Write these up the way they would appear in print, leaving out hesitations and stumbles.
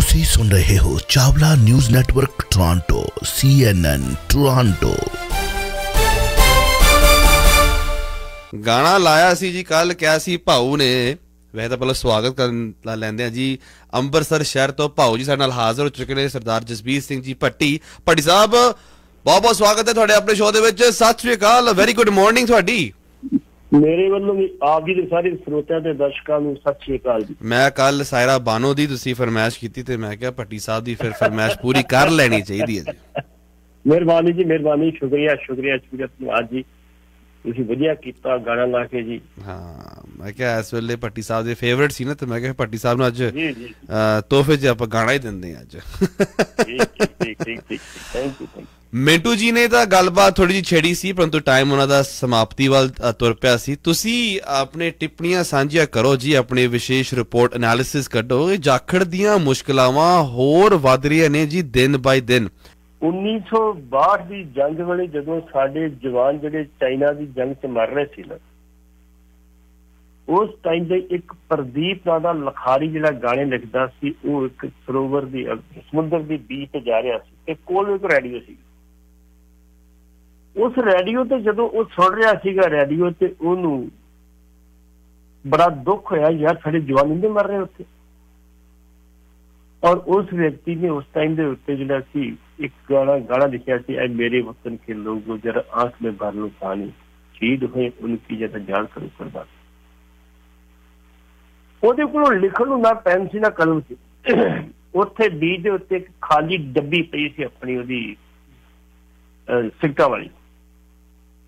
तुसी सुन रहे हो Chawla news network Toronto CNN Toronto. गाना लाया सी जी कल क्या सी भाऊ ने वैसे तो पहले स्वागत कर लेंदे जी अंबरसर शहर तो भाऊ जी साडे नाल हाजिर हो चुके ने सरदार जसबीर सिंह जी भट्टी साहब बहुत बहुत स्वागत है तुहाडे अपने शो दे विच। सत श्री अकाल, वेरी गुड मॉर्निंग तुहाडी। मेरे वालों भी आप जी सारे श्रोता ते दर्शकों ਨੂੰ सत श्री अकाल जी। मैं कल सायरा बानो दी तुसी फरमाइश कीती ते मैं क्या भट्टी साहब दी फिर फरमाइश पूरी कर लेनी चाहिए है जी। मेहरबानी जी, मेहरबानी, शुक्रिया शुक्रिया शुक्रिया धन्यवाद जी, तुसी वधिया कीता गाना ला के जी। हाँ मैं क्या इस वेले भट्टी साहब दे फेवरेट सी ना ते मैं क्या भट्टी साहब ਨੂੰ ਅੱਜ ਤੋਹਫੇ 'ਚ ਆਪਾਂ ਗਾਣਾ ਹੀ ਦਿੰਦੇ ਅੱਜ। ठीक थैंक यू। ਮਿੰਟੂ ਜੀ ਨੇ ਤਾਂ ਗੱਲਬਾਤ ਥੋੜੀ ਜਿਹੀ ਛੇੜੀ ਸੀ ਪਰੰਤੂ ਟਾਈਮ ਉਹਨਾਂ ਦਾ ਸਮਾਪਤੀ ਵੱਲ ਤੁਰ ਪਿਆ ਸੀ। ਤੁਸੀਂ ਆਪਣੇ ਟਿੱਪਣੀਆਂ ਸਾਂਝੀਆਂ ਕਰੋ ਜੀ, ਆਪਣੇ ਵਿਸ਼ੇਸ਼ ਰਿਪੋਰਟ ਐਨਾਲਿਸਿਸ ਕੱਢੋ। ਜਾਖੜ ਦੀਆਂ ਮੁਸ਼ਕਲਾਵਾਂ ਹੋਰ ਵੱਧ ਰਹੀਆਂ ਨੇ ਜੀ ਦਿਨ ਬਾਈ ਦਿਨ। 1962 ਦੀ ਜੰਗ ਵੇਲੇ ਜਦੋਂ ਸਾਡੇ ਜਵਾਨ ਜਿਹੜੇ ਚਾਈਨਾ ਦੀ ਜੰਗ 'ਚ ਮਰ ਰਹੇ ਸੀ ਨਾ, ਉਸ ਟਾਈਮ ਦੇ ਇੱਕ ਪ੍ਰਦੀਪ ਨਾਂ ਦਾ ਲਖਾਰੀ ਜਿਹੜਾ ਗਾਣੇ ਲਿਖਦਾ ਸੀ, ਉਹ ਇੱਕ ਸਰੋਵਰ ਦੀ ਸਮੁੰਦਰ ਦੀ ਬੀਚ ਤੇ ਜਾ ਰਿਹਾ ਸੀ ਤੇ ਕੋਲ ਇੱਕ ਰੇਡੀਓ ਸੀ। ਉਸ ਰੇਡੀਓ ਤੇ ਜਦੋਂ ਉਹ ਸੁਣ ਰਿਹਾ ਸੀਗਾ ਰੇਡੀਓ ਤੇ ਉਹਨੂੰ ਬੜਾ ਦੁੱਖ ਹੋਇਆ, ਯਾਰ ਸਾਡੇ ਜਵਾਨ ਨਹੀਂ ਮਰ ਰਹੇ ਉੱਥੇ। ਔਰ ਉਸ ਵਿਅਕਤੀ ਨੇ ਉਸ ਟਾਈਮ ਦੇ ਉੱਤੇ ਜਿਹੜਾ ਸੀ ਇੱਕ ਗਾਣਾ ਲਿਖਿਆ ਸੀ, ਐ ਮੇਰੇ ਵਤਨ ਕੇ ਲੋਗੋ ਜਰਾ ਆਂਖ ਮੇਂ ਭਰ ਲੋ ਪਾਣੀ, ਸ਼ਹੀਦ ਹੋਏ ਉਨਕੀ ਜਦ ਜਾਨ ਕਰੋ ਕੁਰਬਾਨ। ਉਹਦੇ ਕੋਲ ਲਿਖਣ ਨੂੰ ਨਾ ਪੈਨ ਸੀ ਨਾ ਕਲਮ ਸੀ। ਉੱਥੇ ਬੀਚ ਦੇ ਉੱਤੇ ਇੱਕ ਖਾਲੀ ਡੱਬੀ ਪਈ ਸੀ ਆਪਣੀ, ਉਹਦੀ ਸਿਗਰਟਾਂ ਵਾਲੀ।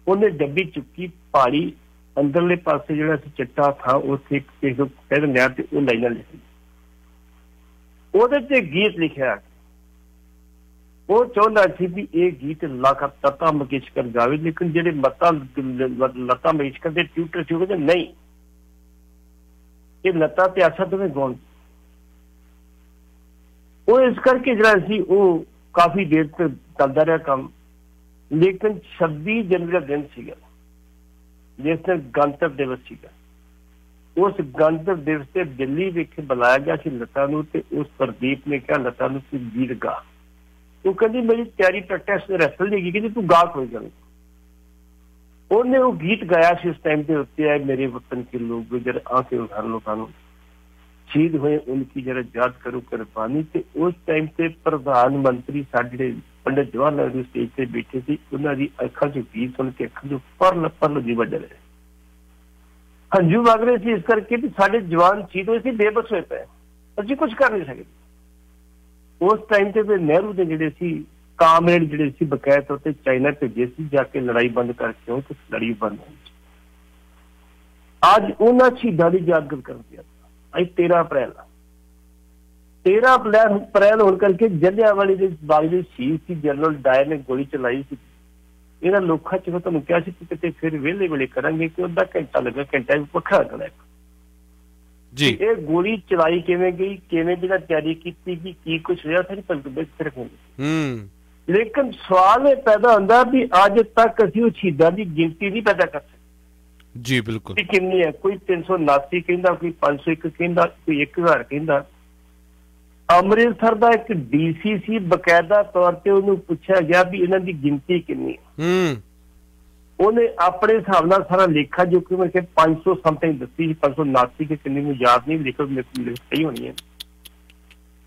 ਉਹਨੇ ਡੱਬੀ ਚੁੱਕੀ, ਪਹਾੜੀ ਅੰਦਰਲੇ ਪਾਸੇ ਜਿਹੜਾ ਸੀ ਚਿੱਟਾ ਥਾਂ, ਉੱਥੇ ਕਹਿ ਦਿੰਦੇ ਆ ਤੇ ਉਹ ਲਾਈਨਾਂ ਲਿਖੀ, ਉਹਦੇ ਤੇ ਗੀਤ ਲਿਖਿਆ। ਉਹ ਚਾਹੁੰਦਾ ਸੀ ਵੀ ਇਹ ਗੀਤ ਲਤਾ ਮੰਗੇਸ਼ਕਰ ਗਾਵੇ, ਲੇਕਿਨ ਜਿਹੜੇ ਲਤਾ ਮੰਗੇਸ਼ਕਰ ਦੇ ਟਿਊਟਰ ਸੀ ਉਹ ਕਹਿੰਦੇ ਨਹੀਂ, ਇਹ ਲਤਾ ਤੇ ਆਸਾ ਦੋਵੇਂ ਗਾਉਣ। ਉਹ ਇਸ ਕਰਕੇ ਜਿਹੜਾ ਸੀ ਉਹ ਕਾਫੀ ਦੇਰ ਤੱਕ ਚੱਲਦਾ ਰਿਹਾ ਕੰਮ। ਲੇਕਿਨ 26 ਜਨਵਰੀ ਦਾ ਦਿਨ ਸੀਗਾ ਜਿਸ ਦਿਨ ਗਣਤੰਤਰ ਦਿਵਸ ਸੀਗਾ। ਉਸ ਗਣਤੰਤਰ ਦਿਵਸ ਤੇ ਦਿੱਲੀ ਵਿਖੇ ਬੁਲਾਇਆ ਗਿਆ ਸੀ ਲਤਾ ਨੂੰ, ਤੇ ਉਸ ਪ੍ਰਦੀਪ ਨੇ ਕਿਹਾ ਲਤਾ ਨੂੰ ਤੂੰ ਗੀਤ ਗਾ। ਉਹ ਕਹਿੰਦੀ ਮੇਰੀ ਤਿਆਰੀ ਪ੍ਰੈਕਟਿਸ ਰੈਸਲ ਦੀ ਕਹਿੰਦੀ ਤੂੰ ਗਾ ਕੋਈ ਗੱਲ। ਉਹਨੇ ਉਹ ਗੀਤ ਗਾਇਆ ਸੀ ਉਸ ਟਾਈਮ ਦੇ ਉੱਤੇ, ਆਏ ਮੇਰੇ ਵਤਨ ਕੇ ਲੋਗ ਜਦ ਆਂਖੇ ਉਧਾਰ ਲੋਕਾਂ ਨੂੰ ਸ਼ਹੀਦ ਹੋਏ ਉਨਕੀ ਜਰਾ ਯਾਦ ਕਰੋ ਕੁਰਬਾਨੀ। ਤੇ ਉਸ ਟਾਈਮ ਤੇ ਪ੍ਰਧਾਨ ਮੰਤਰੀ ਸਾਡੇ ਪੰਡਿਤ ਜਵਾਹਰ ਲਾਲ ਨਹਿਰੂ ਸਟੇਜ ਤੇ ਬੈਠੇ ਸੀ, ਉਹਨਾਂ ਦੀ ਅੱਖਾਂ 'ਚ ਗੀਤ ਸੁਣ ਕੇ ਅੱਖਾਂ 'ਚ ਪਰਲ ਜੀ ਵੱਜ ਰਹੇ, ਹੰਝੂ ਵਗ ਰਹੇ ਸੀ, ਇਸ ਕਰਕੇ ਵੀ ਸਾਡੇ ਜਵਾਨ ਸ਼ਹੀਦ ਹੋਏ ਸੀ, ਬੇਬਸ ਹੋਏ ਪਏ, ਅਸੀਂ ਕੁਛ ਕਰ ਨਹੀਂ ਸਕਦੇ। ਉਸ ਟਾਈਮ ਤੇ ਫਿਰ ਨਹਿਰੂ ਦੇ ਜਿਹੜੇ ਸੀ ਕਾਮਰੇਡ ਜਿਹੜੇ ਸੀ ਬਕਾਇਦ ਉੱਤੇ ਚਾਈਨਾ ਭੇਜੇ ਸੀ, ਜਾ ਕੇ ਲੜਾਈ ਬੰਦ ਕਰਕੇ ਆਓ ਤੇ ਲੜਾਈ ਬੰਦ ਹੋਈ। ਅੱਜ ਉਹਨਾਂ ਸ਼ਹੀਦਾਂ ਦੀ ਯਾਦਗਾਰ ਕਰਦੇ ਆ। ਅੱਜ 13 ਅਪ੍ਰੈਲ ਹੋਣ ਕਰਕੇ ਜਲਿਆਂਵਾਲੇ ਦੇ ਬਾਗ ਦੇ ਸ਼ਹੀਦ ਸੀ ਜਨਰਲ ਡਾਇਰ ਨੇ ਗੋਲੀ ਚਲਾਈ ਸੀ। ਇਹਨਾਂ ਲੋਕਾਂ 'ਚ ਮੈਂ ਤੁਹਾਨੂੰ ਕਿਹਾ ਸੀ ਕਿ ਕਿਤੇ ਫਿਰ ਵਿਹਲੇ ਵੇਲੇ ਕਰਾਂਗੇ ਕਿ ਅੱਧਾ ਘੰਟਾ ਲੱਗਾ, ਘੰਟਾ ਵੀ ਵੱਖਰਾ ਕਰਾ ਜੀ। ਇਹ ਗੋਲੀ ਚਲਾਈ ਕਿਵੇਂ ਗਈ, ਕਿਵੇਂ ਜਿਹੜਾ ਤਿਆਰੀ ਕੀਤੀ ਗਈ, ਕੀ ਕੁਛ ਰਿਹਾ ਸਾਰੀ ਪੰਜ ਰੱਖਾਂਗੇ। ਲੇਕਿਨ ਸਵਾਲ ਇਹ ਪੈਦਾ ਹੁੰਦਾ ਵੀ ਅੱਜ ਤੱਕ ਅਸੀਂ ਉਹ ਸ਼ਹੀਦਾਂ ਦੀ ਗਿਣਤੀ ਨਹੀਂ ਪੈਦਾ ਕਰ ਸਕਦੇ ਜੀ। ਬਿਲਕੁਲ ਕਿੰਨੀ ਹੈ, ਕੋਈ 379 ਕਹਿੰਦਾ, ਕੋਈ 501 ਕਹਿੰਦਾ, ਕੋਈ 1000 ਕਹਿੰਦਾ। ਅੰਮ੍ਰਿਤਸਰ ਦਾ ਇੱਕ DC ਸੀ, ਬਕਾਇਦਾ ਤੌਰ ਤੇ ਉਹਨੂੰ ਪੁੱਛਿਆ ਗਿਆ ਵੀ ਇਹਨਾਂ ਦੀ ਗਿਣਤੀ ਕਿੰਨੀ ਹੈ। ਉਹਨੇ ਆਪਣੇ ਹਿਸਾਬ ਨਾਲ ਸਾਰਾ ਲੇਖਾ ਜੋ ਕਿ ਮੈਂ 500 ਸਮਥਿੰਗ ਦੱਸੀ ਸੀ, 579 ਕਿ ਕਿੰਨੀ ਮੈਨੂੰ ਯਾਦ ਨਹੀਂ, ਲਿਖੋ ਸਹੀ ਹੋਣੀ ਹੈ।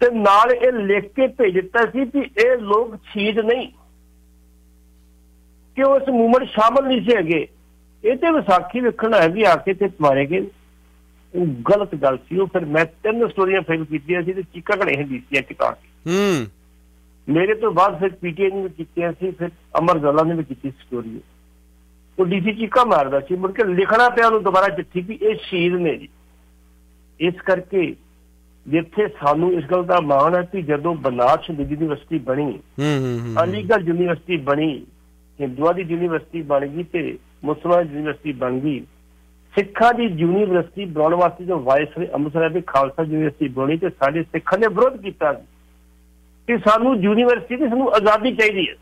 ਤੇ ਨਾਲ ਇਹ ਲਿਖ ਕੇ ਭੇਜ ਦਿੱਤਾ ਸੀ ਵੀ ਇਹ ਲੋਕ ਸ਼ਹੀਦ ਨਹੀਂ, ਕਿ ਉਸ ਮੂਵਮੈਂਟ ਸ਼ਾਮਲ ਨਹੀਂ ਸੀ ਹੈਗੇ। ਇਹ ਤੇ ਵਿਸਾਖੀ ਵੇਖਣ ਆਏ ਵੀ ਆ ਕੇ ਤੇ ਮਾਰੇ ਗਏ, ਉਹ ਗਲਤ ਗੱਲ ਸੀ। ਉਹ ਫਿਰ ਮੈਂ 3 ਸਟੋਰੀਆਂ ਫਿਲਮ ਕੀਤੀਆਂ ਸੀ ਤੇ ਚੀਕਾਂ ਘੜੇ ਡੀਸੀਆਂ ਟਿਕਾ ਕੇ। ਮੇਰੇ ਤੋਂ ਬਾਅਦ ਫਿਰ PTI ਨੇ ਵੀ ਕੀਤੀਆਂ ਸੀ, ਫਿਰ ਅਮਰ ਉਜਾਲਾ ਨੇ ਵੀ ਕੀਤੀ ਸਟੋਰੀ। ਉਹ DC ਚੀਕਾਂ ਮਾਰਦਾ ਸੀ, ਮੁੜ ਕੇ ਲਿਖਣਾ ਪਿਆ ਉਹਨੂੰ ਦੁਬਾਰਾ ਚਿੱਠੀ ਵੀ ਇਹ ਸ਼ਹੀਦ ਨੇ ਜੀ। ਇਸ ਕਰਕੇ ਜਿੱਥੇ ਸਾਨੂੰ ਇਸ ਗੱਲ ਦਾ ਮਾਣ ਹੈ ਕਿ ਜਦੋਂ ਬਨਾਰਸ ਯੂਨੀਵਰਸਿਟੀ ਬਣੀ, ਅਲੀਗੜ੍ਹ ਯੂਨੀਵਰਸਿਟੀ ਬਣੀ, ਹਿੰਦੂਆਂ ਦੀ ਯੂਨੀਵਰਸਿਟੀ ਬਣ ਗਈ ਤੇ ਮੁਸਲਮਾਨ ਯੂਨੀਵਰਸਿਟੀ ਬਣ ਗਈ, ਸਿੱਖਾਂ ਦੀ ਯੂਨੀਵਰਸਿਟੀ ਬਣਾਉਣ ਵਾਸਤੇ ਜੋ ਵਾਇਸਰਾਏ ਅੰਮ੍ਰਿਤਸਰ ਦੇ ਖਾਲਸਾ ਯੂਨੀਵਰਸਿਟੀ ਬਣੀ, ਤੇ ਸਾਡੇ ਸਿੱਖਾਂ ਨੇ ਵਿਰੋਧ ਕੀਤਾ ਕਿ ਸਾਨੂੰ ਯੂਨੀਵਰਸਿਟੀ ਦੀ ਸਾਨੂੰ ਆਜ਼ਾਦੀ ਚਾਹੀਦੀ ਹੈ।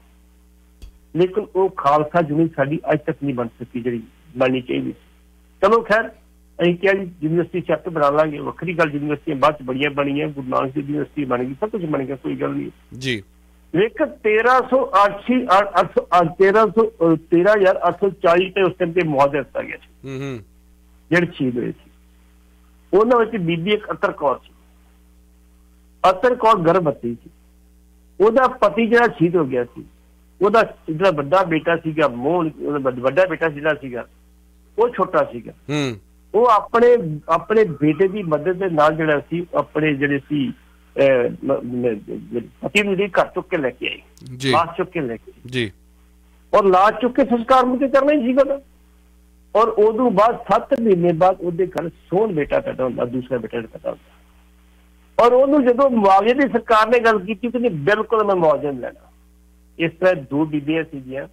ਲੇਕਿਨ ਉਹ ਖਾਲਸਾ ਯੂਨੀਵਰਸਿਟੀ ਸਾਡੀ ਅੱਜ ਤੱਕ ਨਹੀਂ ਬਣ ਸਕੀ ਜਿਹੜੀ ਬਣਨੀ ਚਾਹੀਦੀ ਸੀ। ਚਲੋ ਖੈਰ ਅਸੀਂ ਕਿਹਾ ਜੀ ਯੂਨੀਵਰਸਿਟੀ ਛੱਤ ਬਣਾ ਲਾਂਗੇ, ਵੱਖਰੀ ਗੱਲ ਯੂਨੀਵਰਸਿਟੀਆਂ ਬਾਅਦ 'ਚ ਬੜੀਆਂ ਬਣੀਆਂ, ਗੁਰੂ ਨਾਨਕ ਦੇਵ ਯੂਨੀਵਰਸਿਟੀ ਬਣ ਗਈ, ਸਭ ਕੁਝ ਬਣ ਗਿਆ, ਕੋਈ ਗੱਲ ਨਹੀਂ ਜੀ। ਲੇਕਿਨ 13,840 ਤੇ ਉਸ ਟਾਈਮ ਤੇ ਮੁਆਵਜ਼ਾ ਦਿੱਤਾ ਗਿਆ ਸੀ ਜਿਹੜੇ ਸ਼ਹੀਦ ਹੋਏ ਸੀ। ਉਹਨਾਂ ਵਿੱਚ ਬੀਬੀ ਇੱਕ ਅਤਰ ਕੌਰ ਸੀ। ਅਤਰ ਕੌਰ ਗਰਭਵਤੀ ਸੀ। ਉਹਦਾ ਪਤੀ ਜਿਹੜਾ ਸ਼ਹੀਦ ਹੋ ਗਿਆ ਸੀ, ਉਹਦਾ ਜਿਹੜਾ ਵੱਡਾ ਬੇਟਾ ਸੀਗਾ ਮੋਹਨ, ਉਹਦਾ ਵੱਡਾ ਬੇਟਾ ਜਿਹੜਾ ਸੀਗਾ ਉਹ ਛੋਟਾ ਸੀਗਾ। ਉਹ ਆਪਣੇ ਬੇਟੇ ਦੀ ਮਦਦ ਦੇ ਨਾਲ ਜਿਹੜਾ ਸੀ ਆਪਣੇ ਜਿਹੜੇ ਸੀ ਪਤੀ ਨੂੰ ਘਰ ਚੁੱਕ ਕੇ ਲੈ ਕੇ ਆਈ, ਲਾਸ਼ ਚੁੱਕ ਕੇ ਲੈ ਕੇ ਜੀ, ਔਰ ਲਾਸ਼ ਚੁੱਕ ਕੇ ਸੰਸਕਾਰ ਮੁਕੇ ਕਰਨਾ ਹੀ ਸੀਗਾ। ਔਰ ਉਦੋਂ ਬਾਅਦ 7 ਮਹੀਨੇ ਬਾਅਦ ਉਹਦੇ ਘਰ ਸੋਹਣ ਬੇਟਾ ਪੈਦਾ ਹੁੰਦਾ, ਦੂਸਰਾ ਬੇਟਾ ਪੈਦਾ ਹੁੰਦਾ। ਔਰ ਉਹਨੂੰ ਜਦੋਂ ਮੁਆਵਜ਼ੇ ਦੀ ਸਰਕਾਰ ਨੇ ਗੱਲ ਕੀਤੀ ਕਿ ਬਿਲਕੁਲ ਮੈਂ ਮੁਆਵਜ਼ਾ ਨਹੀਂ ਲੈਣਾ। ਇਸ ਤਰ੍ਹਾਂ 2 ਬੀਬੀਆਂ ਸੀਗੀਆਂ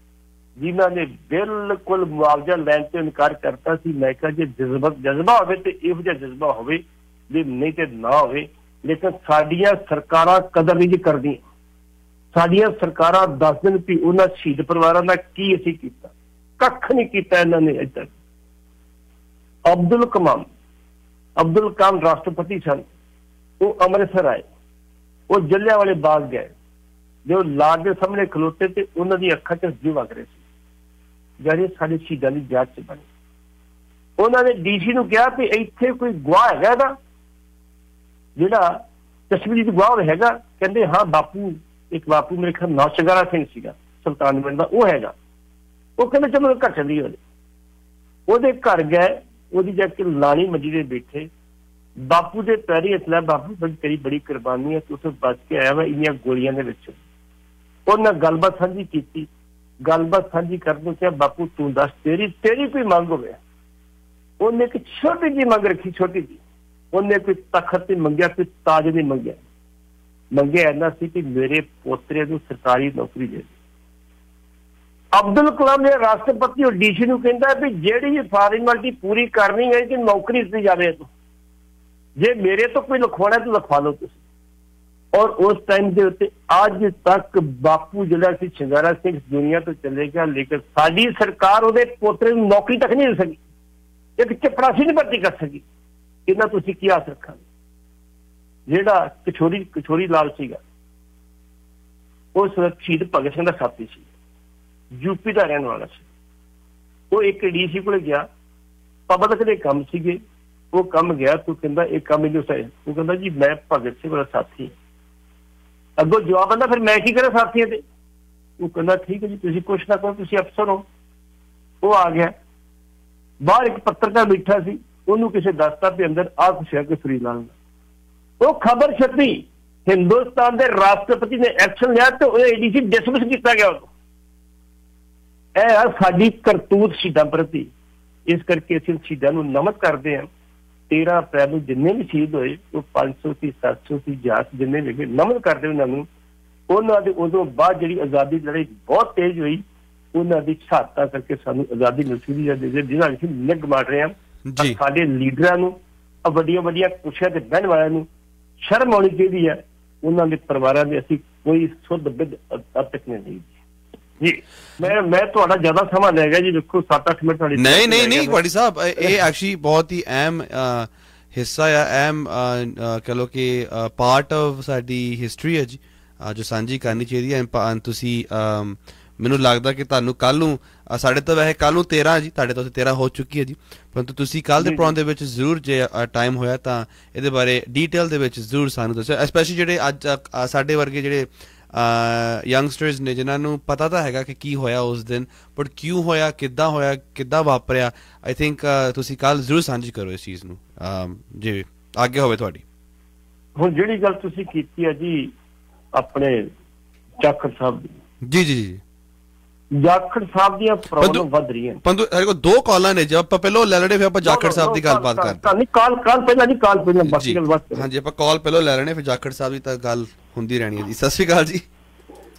ਜਿਨ੍ਹਾਂ ਨੇ ਬਿਲਕੁਲ ਮੁਆਵਜ਼ਾ ਲੈਣ ਤੋਂ ਇਨਕਾਰ ਕਰਤਾ ਸੀ। ਮੈਂ ਕਿਹਾ ਜੇ ਜਜ਼ਬਾ ਹੋਵੇ ਤੇ ਇਹੋ ਜਿਹਾ ਜਜ਼ਬਾ ਹੋਵੇ, ਜੇ ਨਹੀਂ ਤੇ ਨਾ ਹੋਵੇ। ਲੇਕਿਨ ਸਾਡੀਆਂ ਸਰਕਾਰਾਂ ਕਦਰ ਨਹੀਂ ਕਰਦੀਆਂ। ਸਾਡੀਆਂ ਸਰਕਾਰਾਂ ਦੱਸ ਦੇਣ ਵੀ ਉਹਨਾਂ ਸ਼ਹੀਦ ਪਰਿਵਾਰਾਂ ਦਾ ਕੀ ਅਸੀਂ ਕੀਤਾ, ਕੱਖ ਨਹੀਂ ਕੀਤਾ ਇਹਨਾਂ ਨੇ ਅਜੇ ਤੱਕ। ਅਬਦੁਲ ਕਲਾਮ ਰਾਸ਼ਟਰਪਤੀ ਸਨ, ਉਹ ਅੰਮ੍ਰਿਤਸਰ ਆਏ, ਉਹ ਜਲਿਆਂਵਾਲੇ ਬਾਗ ਗਏ, ਜੋ ਲਾਸ਼ ਦੇ ਸਾਹਮਣੇ ਖਲੋਤੇ ਤੇ ਉਹਨਾਂ ਦੀ ਅੱਖਾਂ 'ਚ ਹੰਝੂ ਵਗ ਰਹੇ ਸੀ ਜਿਹੜੇ ਸਾਡੇ ਸ਼ਹੀਦਾਂ ਦੀ ਯਾਦ 'ਚ ਬਣੇ। ਉਹਨਾਂ ਨੇ ਡੀਸੀ ਨੂੰ ਕਿਹਾ ਵੀ ਇੱਥੇ ਕੋਈ ਗਵਾਹ ਹੈਗਾ ਇਹਦਾ, ਜਿਹੜਾ ਕਸ਼ਮੀਰੀ ਦਾ ਗਵਾਹ ਹੈਗਾ? ਕਹਿੰਦੇ ਹਾਂ ਬਾਪੂ, ਇੱਕ ਬਾਪੂ ਮੇਰੇ ਖਿਆਲ ਨੌਸ਼ਗਾਰਾ ਸਿੰਘ ਸੀਗਾ ਸੁਲਤਾਨਪੁਰ ਦਾ, ਉਹ ਹੈਗਾ। ਉਹ ਕਹਿੰਦੇ ਚਲੋ ਘਰ ਚੱਲੀਏ। ਉਹਦੇ ਘਰ ਗਏ, ਉਹਦੀ ਜਾ ਕੇ ਲਾਣੀ ਮੰਜੀ ਦੇ ਬੈਠੇ, ਬਾਪੂ ਦੇ ਪੈਰੀ ਹੱਥ ਲਾਇਆ, ਬਾਪੂ ਤੇਰੀ ਬੜੀ ਕੁਰਬਾਨੀ ਹੈ, ਤੂੰ ਉੱਥੇ ਬਚ ਕੇ ਆਇਆ ਵਾ ਇੰਨੀਆਂ ਗੋਲੀਆਂ ਦੇ ਵਿੱਚ। ਉਹਨਾਂ ਗੱਲਬਾਤ ਸਾਂਝੀ ਕੀਤੀ, ਗੱਲਬਾਤ ਸਾਂਝੀ ਕਰਨ ਨੂੰ ਕਿਹਾ ਬਾਪੂ ਤੂੰ ਦੱਸ ਤੇਰੀ ਕੋਈ ਮੰਗ ਹੋਵੇ। ਉਹਨੇ ਇੱਕ ਛੋਟੀ ਜਿਹੀ ਮੰਗ ਰੱਖੀ, ਛੋਟੀ ਜਿਹੀ। ਉਹਨੇ ਕੋਈ ਤਖਤ ਨਹੀਂ ਮੰਗਿਆ, ਕੋਈ ਤਾਜ ਨਹੀਂ ਮੰਗਿਆ। ਮੰਗਿਆ ਇੰਨਾ ਸੀ ਕਿ ਮੇਰੇ ਪੋਤਰੇ ਨੂੰ ਸਰਕਾਰੀ ਨੌਕਰੀ ਦੇ। ਅਬਦੁਲ ਕਲਾਮ ਨੇ ਰਾਸ਼ਟਰਪਤੀ ਔਰ ਡੀਸੀ ਨੂੰ ਕਹਿੰਦਾ ਵੀ ਜਿਹੜੀ ਫਾਰਮੈਲਿਟੀ ਪੂਰੀ ਕਰਨੀ ਹੈ ਕਿ ਨੌਕਰੀ ਦਿੱਤੀ ਜਾਵੇ ਤੂੰ, ਜੇ ਮੇਰੇ ਤੋਂ ਕੋਈ ਲਿਖਵਾਉਣਾ ਤੂੰ ਲਿਖਵਾ ਲਓ ਤੁਸੀਂ। ਔਰ ਉਸ ਟਾਈਮ ਦੇ ਉੱਤੇ ਅੱਜ ਤੱਕ ਬਾਪੂ ਜਿਹੜਾ ਸੀ ਸ਼ਿੰਗਾਰਾ ਸਿੰਘ ਦੁਨੀਆ ਤੋਂ ਚਲੇ ਗਿਆ, ਲੇਕਿਨ ਸਾਡੀ ਸਰਕਾਰ ਉਹਦੇ ਪੋਤਰੇ ਨੂੰ ਨੌਕਰੀ ਤੱਕ ਨਹੀਂ ਦੇ ਸਕੀ, ਇੱਕ ਚਪੜਾਸੀ ਨਹੀਂ ਭਰਤੀ ਕਰ ਸਕੀ। ਇਹਨਾਂ ਤੁਸੀਂ ਕੀ ਆਸ ਰੱਖਾਂਗੇ? ਜਿਹੜਾ ਕਿਸ਼ੋਰੀ ਲਾਲ ਸੀਗਾ, ਉਹ ਸ਼ਹੀਦ ਭਗਤ ਸਿੰਘ ਦਾ ਸਾਥੀ ਸੀ, ਯੂਪੀ ਦਾ ਰਹਿਣ ਵਾਲਾ ਸੀ। ਉਹ ਇੱਕ ਡੀਸੀ ਕੋਲ ਗਿਆ, ਪਬਲਿਕ ਦੇ ਕੰਮ ਸੀਗੇ, ਉਹ ਕੰਮ ਗਿਆ। ਤੂੰ ਕਹਿੰਦਾ ਇਹ ਕੰਮ ਇਹਨੂੰ ਸਹੀ, ਉਹ ਕਹਿੰਦਾ ਜੀ ਮੈਂ ਭਗਤ ਸਿੰਘ ਦਾ ਸਾਥੀ। ਅੱਗੋਂ ਜਵਾਬ ਆਉਂਦਾ ਫਿਰ ਮੈਂ ਕੀ ਕਰਾਂ ਸਾਥੀਆਂ ਤੇ? ਉਹ ਕਹਿੰਦਾ ਠੀਕ ਹੈ ਜੀ, ਤੁਸੀਂ ਕੁਛ ਨਾ ਕਰੋ, ਤੁਸੀਂ ਅਫਸਰ ਹੋ। ਉਹ ਆ ਗਿਆ, ਬਾਹਰ ਇੱਕ ਪੱਤਰਕਾਰ ਬੈਠਾ ਸੀ, ਉਹਨੂੰ ਕਿਸੇ ਦੱਸਤਾ ਵੀ ਅੰਦਰ ਆ ਕੁਛ ਹੈ ਕਿ ਫਰੀਦਲਾਲ ਦਾ। ਉਹ ਖਬਰ ਛੱਡੀ, ਹਿੰਦੁਸਤਾਨ ਦੇ ਰਾਸ਼ਟਰਪਤੀ ਨੇ ਐਕਸ਼ਨ ਲਿਆ ਤੇ ਉਹ ਏਡੀਸੀ ਡਿਸਮਿਸ ਕੀਤਾ ਗਿਆ। ਇਹ ਆ ਸਾਡੀ ਕਰਤੂਤ ਸ਼ਹੀਦਾਂ ਪ੍ਰਤੀ। ਇਸ ਕਰਕੇ ਅਸੀਂ ਸ਼ਹੀਦਾਂ ਨੂੰ ਨਮਨ ਕਰਦੇ ਹਾਂ। 13 ਅਪ੍ਰੈਲ ਨੂੰ ਜਿੰਨੇ ਵੀ ਸ਼ਹੀਦ ਹੋਏ, ਉਹ 500 ਸੀ, 700 ਸੀ, ਜਾਤ ਜਿੰਨੇ ਵੀ ਨਮਨ ਕਰਦੇ ਉਹਨਾਂ ਨੂੰ। ਉਹਨਾਂ ਦੇ ਉਦੋਂ ਬਾਅਦ ਜਿਹੜੀ ਆਜ਼ਾਦੀ ਦੀ ਲੜਾਈ ਬਹੁਤ ਤੇਜ਼ ਹੋਈ, ਉਹਨਾਂ ਦੀ ਸ਼ਹਾਦਤਾਂ ਕਰਕੇ ਸਾਨੂੰ ਆਜ਼ਾਦੀ ਮਿਲ ਸਕਦੀ ਹੈ, ਜਿਹਨਾਂ ਅਸੀਂ ਨਿੱਘ ਮਾਰ ਰਹੇ ਹਾਂ। ਸਾਡੇ ਲੀਡਰਾਂ ਨੂੰ, ਵੱਡੀਆਂ ਕੁਰਸੀਆਂ ਤੇ ਬਹਿਣ ਵਾਲਿਆਂ ਨੂੰ ਸ਼ਰਮ ਆਉਣੀ ਚਾਹੀਦੀ ਹੈ। ਉਹਨਾਂ ਦੇ ਪਰਿਵਾਰਾਂ ਦੇ ਅਸੀਂ ਕੋਈ ਸੁੱਧ ਬਿੱਧ ਅਬ ਤੱਕ ਨਹੀਂ ਜੀ। ਮੈਂ ਤੁਹਾਡਾ ਜ਼ਿਆਦਾ ਸਮਾਂ ਲੈ ਗਿਆ ਜੀ, ਦੇਖੋ 7-8 ਮਿੰਟ ਤੁਹਾਡੀ। ਨਹੀਂ ਵਾੜੀ ਸਾਹਿਬ, ਇਹ ਐਕਚੁਅਲੀ ਬਹੁਤ ਹੀ ਅਹਿਮ ਹਿੱਸਾ ਆ, ਅਹਿਮ ਕਹ ਲਓ ਕਿ ਪਾਰਟ ਆਫ ਸਾਡੀ ਹਿਸਟਰੀ ਹੈ ਜੀ, ਜੋ ਸਾਂਝੀ ਕਰਨੀ ਚਾਹੀਦੀ ਹੈ। ਤੁਸੀਂ ਮੈਨੂੰ ਲੱਗਦਾ ਕਿ ਤੁਹਾਨੂੰ ਕੱਲ ਨੂੰ, ਸਾਡੇ ਤਾਂ ਵੈਸੇ ਕੱਲ ਨੂੰ 13 ਜੀ, ਤੁਹਾਡੇ ਤੋਂ 13 ਹੋ ਚੁੱਕੀ ਹੈ ਜੀ, ਪਰੰਤੂ ਤੁਸੀਂ ਕੱਲ ਦੇ ਪ੍ਰੋਗਰਾਮ ਦੇ ਵਿੱਚ ਜ਼ਰੂਰ ਜੇ ਟਾਈਮ ਹੋਇਆ ਤਾਂ ਇਹਦੇ ਬਾਰੇ ਡੀਟੇਲ ਦੇ ਵਿੱਚ ਜ਼ਰੂਰ ਸਾਨੂੰ ਦੱਸੋ, ਐਸਪੈਸ਼ਲੀ ਜਿਹੜੇ ਅੱਜ ਸਾਡੇ ਵਰਗੇ ਜਿਹੜੇ ਯੰਗਸਟਰਸ ਨੇ, ਜਿਨ੍ਹਾਂ ਨੂੰ ਪਤਾ ਤਾਂ ਹੈਗਾ ਕਿ ਕੀ ਹੋਇਆ ਉਸ ਦਿਨ, ਬਟ ਕਿਉਂ ਹੋਇਆ, ਕਿੱਦਾਂ ਵਾਪਰਿਆ। ਆਈ ਥਿੰਕ ਤੁਸੀਂ ਕੱਲ ਜ਼ਰੂਰ ਸਾਂਝੀ ਕਰੋ ਇਸ ਚੀਜ਼ ਨੂੰ, ਜੇ ਅੱਗੇ ਹੋਵੇ ਤੁਹਾਡੀ। ਹੁਣ ਜਿਹੜੀ ਗੱਲ ਤੁਸੀਂ ਕੀਤੀ ਹੈ ਜੀ ਆਪਣੇ ਜਾਖੜ ਸਾਹਿਬ ਦੀ, ਜੀ ਜਾਖੜ ਸਾਹਿਬ ਦੀਆਂ ਪ੍ਰੋਬਲਮ ਵੱਧ ਰਹੀਆਂ। ਪੰਦੂ ਸਾਡੇ ਕੋਲ 2 ਕਾਲਾਂ ਨੇ, ਜੇ ਆਪਾਂ ਪਹਿਲਾਂ ਲੈ ਲੈਣੇ ਫਿਰ ਆਪਾਂ ਜਾਖੜ ਸਾਹਿਬ ਦੀ ਗੱਲਬਾਤ ਕਰਦੇ। ਨਹੀਂ ਕਾਲ ਪਹਿਲਾਂ ਜੀ, ਕਾਲ ਪਹਿਲਾਂ ਬਾਕੀ ਗੱਲਬਾਤ। ਹਾਂਜੀ, ਆਪਾਂ ਕਾਲ ਪਹਿਲਾਂ ਲੈ ਲੈਣੇ, ਫਿਰ ਜਾਖੜ ਸਾਹਿਬ ਦੀ ਤਾਂ ਗੱਲ ਹੁੰਦੀ ਰਹਿਣੀ ਹੈ ਜੀ। ਸਤਿ ਸ਼੍ਰੀ ਅਕਾਲ ਜੀ।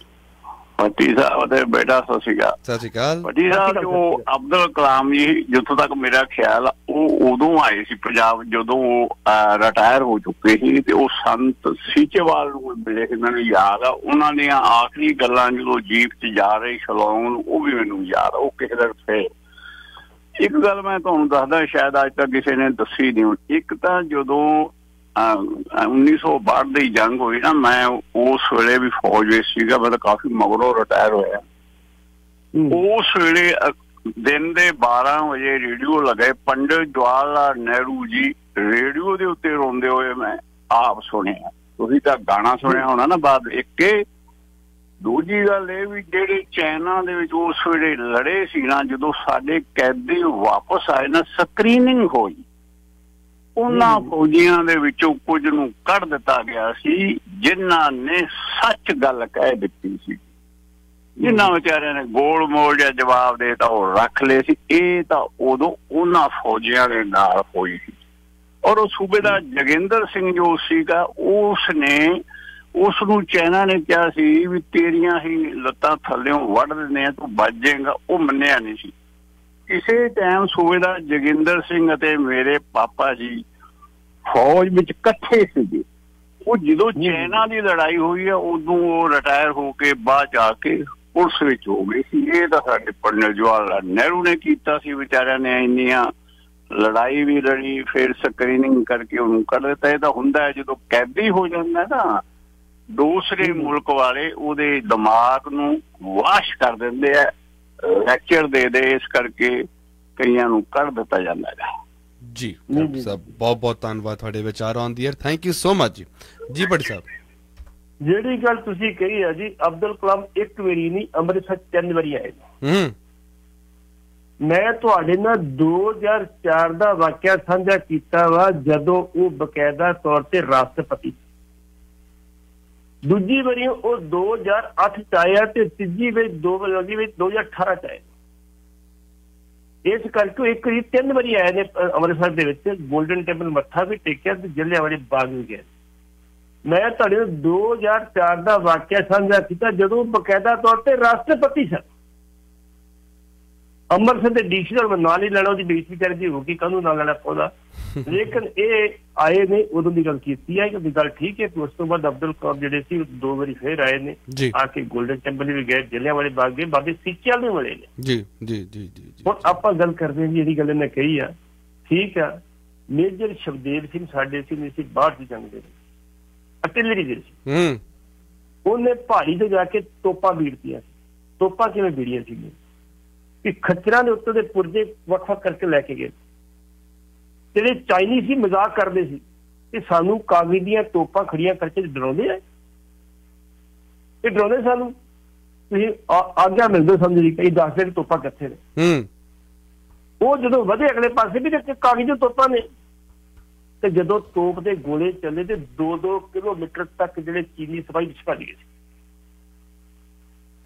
ਭੱਟੀ ਸਾਹਿਬ ਦੇ ਬੇਟਾ ਸਤਿ ਸ਼੍ਰੀ ਅਕਾਲ। ਸਤਿ ਸ਼੍ਰੀ ਅਕਾਲ ਭੱਟੀ ਸਾਹਿਬ। ਜੋ ਅਬਦੁਲ ਕਲਾਮ ਜੀ, ਜਿੱਥੋਂ ਤੱਕ ਮੇਰਾ ਖਿਆਲ, ਉਹ ਉਦੋਂ ਆਏ ਸੀ ਪੰਜਾਬ ਜਦੋਂ ਉਹ ਰਿਟਾਇਰ ਹੋ ਚੁੱਕੇ ਸੀ, ਤੇ ਉਹ ਸੰਤ ਸੀਚੇਵਾਲ ਨੂੰ ਮਿਲੇ ਸੀ, ਮੈਨੂੰ ਯਾਦ ਆ। ਉਹਨਾਂ ਦੀਆਂ ਆਖਰੀ ਗੱਲਾਂ ਜਦੋਂ ਜੀਪ 'ਚ ਜਾ ਰਹੇ ਸ਼ਲੋਂਗ ਨੂੰ, ਉਹ ਵੀ ਮੈਨੂੰ ਯਾਦ ਆ। ਉਹ ਕਿਸੇ ਦਿਨ ਫਿਰ ਇੱਕ ਗੱਲ ਮੈਂ ਤੁਹਾਨੂੰ ਦੱਸਦਾ, ਸ਼ਾਇਦ ਅੱਜ ਤੱਕ ਕਿਸੇ ਨੇ ਦੱਸੀ ਨਹੀਂ ਹੁਣ। ਇੱਕ ਤਾਂ ਜਦੋਂ 1962 ਦੀ ਜੰਗ ਹੋਈ ਨਾ, ਮੈਂ ਉਸ ਵੇਲੇ ਵੀ ਫੌਜ ਵਿੱਚ ਸੀਗਾ, ਮੈਂ ਤਾਂ ਕਾਫੀ ਮਗਰੋਂ ਰਿਟਾਇਰ ਹੋਇਆ। ਉਸ ਵੇਲੇ ਦਿਨ ਦੇ 12 ਵਜੇ ਰੇਡੀਓ ਲਗਾਏ, ਪੰਡਿਤ ਜਵਾਹਰ ਲਾਲ ਨਹਿਰੂ ਜੀ ਰੇਡੀਓ ਦੇ ਉੱਤੇ ਰੋਂਦੇ ਹੋਏ ਮੈਂ ਆਪ ਸੁਣਿਆ। ਤੁਸੀਂ ਤਾਂ ਗਾਣਾ ਸੁਣਿਆ ਹੋਣਾ ਨਾ ਬਾਅਦ ਇੱਕ ਕੇ। ਦੂਜੀ ਗੱਲ ਇਹ ਵੀ ਜਿਹੜੇ ਚਾਈਨਾ ਦੇ ਵਿੱਚ ਉਸ ਵੇਲੇ ਲੜੇ ਸੀ ਨਾ, ਜਦੋਂ ਸਾਡੇ ਕੈਦੀ ਵਾਪਸ ਆਏ ਨਾ, ਸਕਰੀਨਿੰਗ ਹੋਈ, ਉਹਨਾਂ ਫੌਜੀਆਂ ਦੇ ਵਿੱਚੋਂ ਕੁਝ ਨੂੰ ਕੱਢ ਦਿੱਤਾ ਗਿਆ ਸੀ ਜਿਨ੍ਹਾਂ ਨੇ ਸੱਚ ਗੱਲ ਕਹਿ ਦਿੱਤੀ ਸੀ। ਜਿਨ੍ਹਾਂ ਵਿਚਾਰਿਆਂ ਨੇ ਗੋਲ ਮੋਲ ਜਿਹਾ ਜਵਾਬ ਦੇ ਤਾਂ ਉਹ ਰੱਖ ਲਏ ਸੀ। ਇਹ ਤਾਂ ਉਦੋਂ ਉਹਨਾਂ ਫੌਜੀਆਂ ਦੇ ਨਾਲ ਹੋਈ ਸੀ। ਔਰ ਉਹ ਸੂਬੇਦਾਰ ਜੋਗਿੰਦਰ ਸਿੰਘ ਜੋ ਸੀਗਾ, ਉਸ ਨੂੰ ਚਾਈਨਾ ਨੇ ਕਿਹਾ ਸੀ ਵੀ ਤੇਰੀਆਂ ਹੀ ਲੱਤਾਂ ਥੱਲਿਓਂ ਵੱਢ ਦਿੰਦੇ ਆ, ਤੂੰ ਬਚ ਜਾਏਗਾ। ਉਹ ਮੰਨਿਆ ਨਹੀਂ ਸੀ। ਕਿਸੇ ਟਾਈਮ ਸੂਬੇਦਾਰ ਜੋਗਿੰਦਰ ਸਿੰਘ ਅਤੇ ਮੇਰੇ ਪਾਪਾ ਜੀ ਫੌਜ ਵਿੱਚ ਇਕੱਠੇ ਸੀਗੇ। ਉਹ ਜਦੋਂ ਚਾਈਨਾ ਦੀ ਲੜਾਈ ਹੋਈ ਆ, ਉਦੋਂ ਉਹ ਰਿਟਾਇਰ ਹੋ ਕੇ ਬਾਅਦ ਜਾ ਕੇ ਪੁਲਿਸ ਵਿੱਚ ਹੋ ਗਏ ਸੀ। ਇਹ ਤਾਂ ਸਾਡੇ ਪੰਡਿਤ ਜਵਾਹਰ ਲਾਲ ਨਹਿਰੂ ਨੇ ਕੀਤਾ ਸੀ। ਵਿਚਾਰਿਆਂ ਨੇ ਇੰਨੀਆਂ ਲੜਾਈ ਵੀ ਲੜੀ, ਫਿਰ ਸਕਰੀਨਿੰਗ ਕਰਕੇ ਉਹਨੂੰ ਕੱਢ ਦਿੱਤਾ। ਇਹ ਤਾਂ ਹੁੰਦਾ ਜਦੋਂ ਕੈਦੀ ਹੋ ਜਾਂਦਾ ਨਾ, ਦੂਸਰੇ ਮੁਲਕ ਵਾਲੇ ਉਹਦੇ ਦਿਮਾਗ ਨੂੰ ਵਾਸ਼ ਕਰ ਦਿੰਦੇ ਆ, ਲੈਕਚਰ ਦੇ ਇਸ ਕਰਕੇ ਕਈਆਂ ਨੂੰ ਕੱਢ ਦਿੱਤਾ ਜਾਂਦਾ ਹੈ। ਜੀ ਸਾਹਿਬ, ਬਹੁਤ ਬਹੁਤ ਧੰਨਵਾਦ ਤੁਹਾਡੇ ਵਿਚਾਰ ਆਨ ਦੀ air. Thank you so much ਜੀ। ਜੀ ਭੱਟੀ ਸਾਹਿਬ, ਜਿਹੜੀ ਗੱਲ ਤੁਸੀਂ ਕਹੀ ਹੈ ਜੀ, ਅਬਦੁਲ ਕਲਾਮ ਇੱਕ ਵਾਰੀ ਨਹੀਂ ਅੰਮ੍ਰਿਤਸਰ 3 ਵਾਰੀ ਆਏ। ਮੈਂ ਤੁਹਾਡੇ ਨਾਲ 2004 ਦਾ ਵਾਕਿਆ ਸਾਂਝਾ ਕੀਤਾ ਵਾ, ਜਦੋਂ ਉਹ ਬਕਾਇਦਾ ਤੌਰ ਤੇ ਰਾਸ਼ਟਰਪਤੀ। ਦੂਜੀ ਵਾਰੀ ਉਹ 2008 ਚ ਆਇਆ ਤੇ ਤੀਜੀ ਵਾਰੀ 2018 ਚ ਆਏ। ਇਸ ਕਰਕੇ ਇੱਕ ਵਾਰੀ 3 ਵਾਰੀ ਆਏ ਨੇ ਅੰਮ੍ਰਿਤਸਰ ਦੇ ਵਿੱਚ। ਗੋਲਡਨ ਟੈਂਪਲ ਮੱਥਾ ਵੀ ਟੇਕਿਆ ਤੇ ਜਲਿਆਂਵਾਲੇ ਬਾਗ ਵੀ ਗਏ। ਮੈਂ ਤੁਹਾਡੇ ਨਾਲ 2004 ਦਾ ਵਾਕਿਆ ਸਾਂਝਾ ਕੀਤਾ, ਜਦੋਂ ਬਕਾਇਦਾ ਤੌਰ ਤੇ ਰਾਸ਼ਟਰਪਤੀ ਸਨ। ਅੰਮ੍ਰਿਤਸਰ ਦੇ ਡੀਸੀ ਨਾਲ ਹੀ ਲੈਣਾ, ਉਹਦੀ ਬੇਇੱਜ਼ਤੀ ਵਿਚਾਰੇ ਦੀ ਹੋ ਗਈ, ਕਾਹਨੂੰ ਨਾ ਲੈਣਾ ਪੌਦਾ। ਲੇਕਿਨ ਇਹ ਆਏ ਨੇ, ਉਦੋਂ ਦੀ ਗੱਲ ਕੀਤੀ ਹੈ ਕਿ ਗੱਲ ਠੀਕ ਹੈ। ਉਸ ਤੋਂ ਬਾਅਦ ਅਬਦੁਲ ਕਲਾਮ ਜਿਹੜੇ ਸੀ 2 ਵਾਰੀ ਫੇਰ ਆਏ ਨੇ, ਆ ਕੇ ਗੋਲਡਨ ਟੈਂਪਲ ਵੀ ਗਏ, ਜਲਿਆਂਵਾਲੇ ਬਾਗ ਗਏ, ਬਾਬੇ ਸੀਚੇਵਾਲ ਵੀ ਮਿਲੇ ਨੇ। ਜੀ ਜੀ ਜੀ ਜੀ। ਹੁਣ ਆਪਾਂ ਗੱਲ ਕਰਦੇ ਹਾਂ ਜੀ, ਜਿਹੜੀ ਗੱਲ ਇਹਨੇ ਕਹੀ ਆ, ਠੀਕ ਆ। ਮੇਜਰ ਸ਼ਬਦੇਵ ਸਿੰਘ ਸਾਡੇ ਸੀ, ਨਹੀਂ ਸੀ, ਬਾਹਰ ਦੀ ਜੰਗ ਦੇ ਆਰਟਿਲਰੀ ਦੇ ਸੀ। ਉਹਨੇ ਪਹਾੜੀ ਤੇ ਜਾ ਕੇ ਤੋਪਾਂ ਬੀੜਤੀਆਂ ਸੀ। ਤੋਪਾਂ ਕਿਵੇਂ ਬੀੜੀਆਂ ਸੀਗੀਆਂ ਕਿ ਖੱਚਰਾਂ ਦੇ ਉੱਤੇ ਦੇ ਪੁਰਜੇ ਵੱਖ-ਵੱਖ ਕਰਕੇ ਲੈ ਕੇ ਗਏ। ਜਿਹੜੇ ਚਾਈਨੀਜ਼ ਸੀ ਮਜ਼ਾਕ ਕਰਦੇ ਸੀ ਕਿ ਸਾਨੂੰ ਕਾਗਜ਼ ਦੀਆਂ ਤੋਪਾਂ ਖੜੀਆਂ ਕਰਕੇ ਡਰਾਉਂਦੇ ਆ। ਇਹ ਡਰਾਉਂਦੇ ਸਾਨੂੰ, ਤੁਸੀਂ ਆਗਿਆ ਮਿਲਦੇ ਸਮਝ ਲਈ, ਕਈ ਦੱਸਦੇ ਤੋਪਾਂ ਕਿੱਥੇ ਨੇ। ਉਹ ਜਦੋਂ ਵਧੇ ਅਗਲੇ ਪਾਸੇ ਵੀ ਕਾਗਜ਼ ਦੀਆਂ ਤੋਪਾਂ ਨੇ, ਤੇ ਜਦੋਂ ਤੋਪ ਦੇ ਗੋਲੇ ਚੱਲੇ ਤੇ 2-2 ਕਿਲੋਮੀਟਰ ਤੱਕ ਜਿਹੜੇ ਚੀਨੀ ਸਿਪਾਹੀ ਵਿੱਚ ਭੱਜ ਗਏ ਸੀ।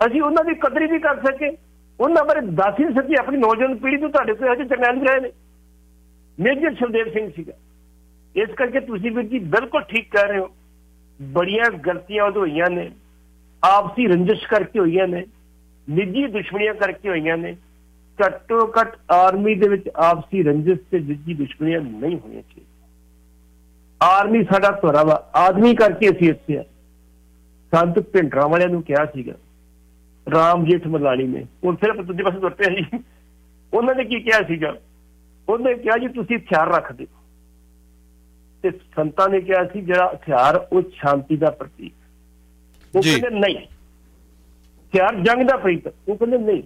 ਅਸੀਂ ਉਹਨਾਂ ਦੀ ਕਦਰ ਹੀ ਨਹੀਂ ਕਰ ਸਕੇ, ਉਹਨਾਂ ਬਾਰੇ ਦੱਸ ਹੀ ਨਹੀਂ ਸਕੇ। ਆਪਣੀ ਨੌਜਵਾਨ ਪੀੜ੍ਹੀ ਤੋਂ ਤੁਹਾਡੇ ਕੋਲ ਅਜੇ ਜਰਨੈਲ ਰਹੇ ਨੇ। ਮੇਜਰ ਸ਼ਬਦੇਵ ਸਿੰਘ ਸੀਗਾ। ਇਸ ਕਰਕੇ ਤੁਸੀਂ ਵੀਰ ਜੀ ਬਿਲਕੁਲ ਠੀਕ ਕਹਿ ਰਹੇ ਹੋ, ਬੜੀਆਂ ਗਲਤੀਆਂ ਉਦੋਂ ਹੋਈਆਂ ਨੇ, ਆਪਸੀ ਰੰਜਿਸ਼ ਕਰਕੇ ਹੋਈਆਂ ਨੇ, ਨਿੱਜੀ ਦੁਸ਼ਮਣੀਆਂ ਕਰਕੇ ਹੋਈਆਂ ਨੇ। ਘੱਟੋ ਘੱਟ ਆਰਮੀ ਦੇ ਵਿੱਚ ਆਪਸੀ ਰੰਜਿਸ਼ ਤੇ ਨਿੱਜੀ ਦੁਸ਼ਮਣੀਆਂ ਨਹੀਂ ਹੋਣੀਆਂ ਚਾਹੀਦੀਆਂ। ਆਰਮੀ ਸਾਡਾ ਧੁਰਾ ਵਾ, ਆਦਮੀ ਕਰਕੇ ਅਸੀਂ ਇੱਥੇ ਆ। ਸੰਤ ਭਿੰਡਰਾਂ ਵਾਲਿਆਂ ਨੂੰ ਕਿਹਾ ਸੀਗਾ ਰਾਮ ਜੇਠ ਮਲਾਣੀ ਨੇ, ਹੁਣ ਸਿਰਫ ਦੂਜੇ ਪਾਸੇ ਤੁਰ ਪਿਆ ਜੀ। ਉਹਨਾਂ ਨੇ ਕੀ ਕਿਹਾ ਸੀਗਾ? ਉਹਨੇ ਕਿਹਾ ਜੀ ਤੁਸੀਂ ਹਥਿਆਰ ਰੱਖ ਦਿਓ, ਤੇ ਸੰਤਾਂ ਨੇ ਕਿਹਾ ਸੀ ਜਿਹੜਾ ਹਥਿਆਰ ਉਹ ਸ਼ਾਂਤੀ ਦਾ ਪ੍ਰਤੀਕ। ਉਹ ਕਹਿੰਦੇ ਨਹੀਂ, ਹਥਿਆਰ ਜੰਗ ਦਾ ਪ੍ਰਤੀਕ। ਉਹ ਕਹਿੰਦੇ ਨਹੀਂ,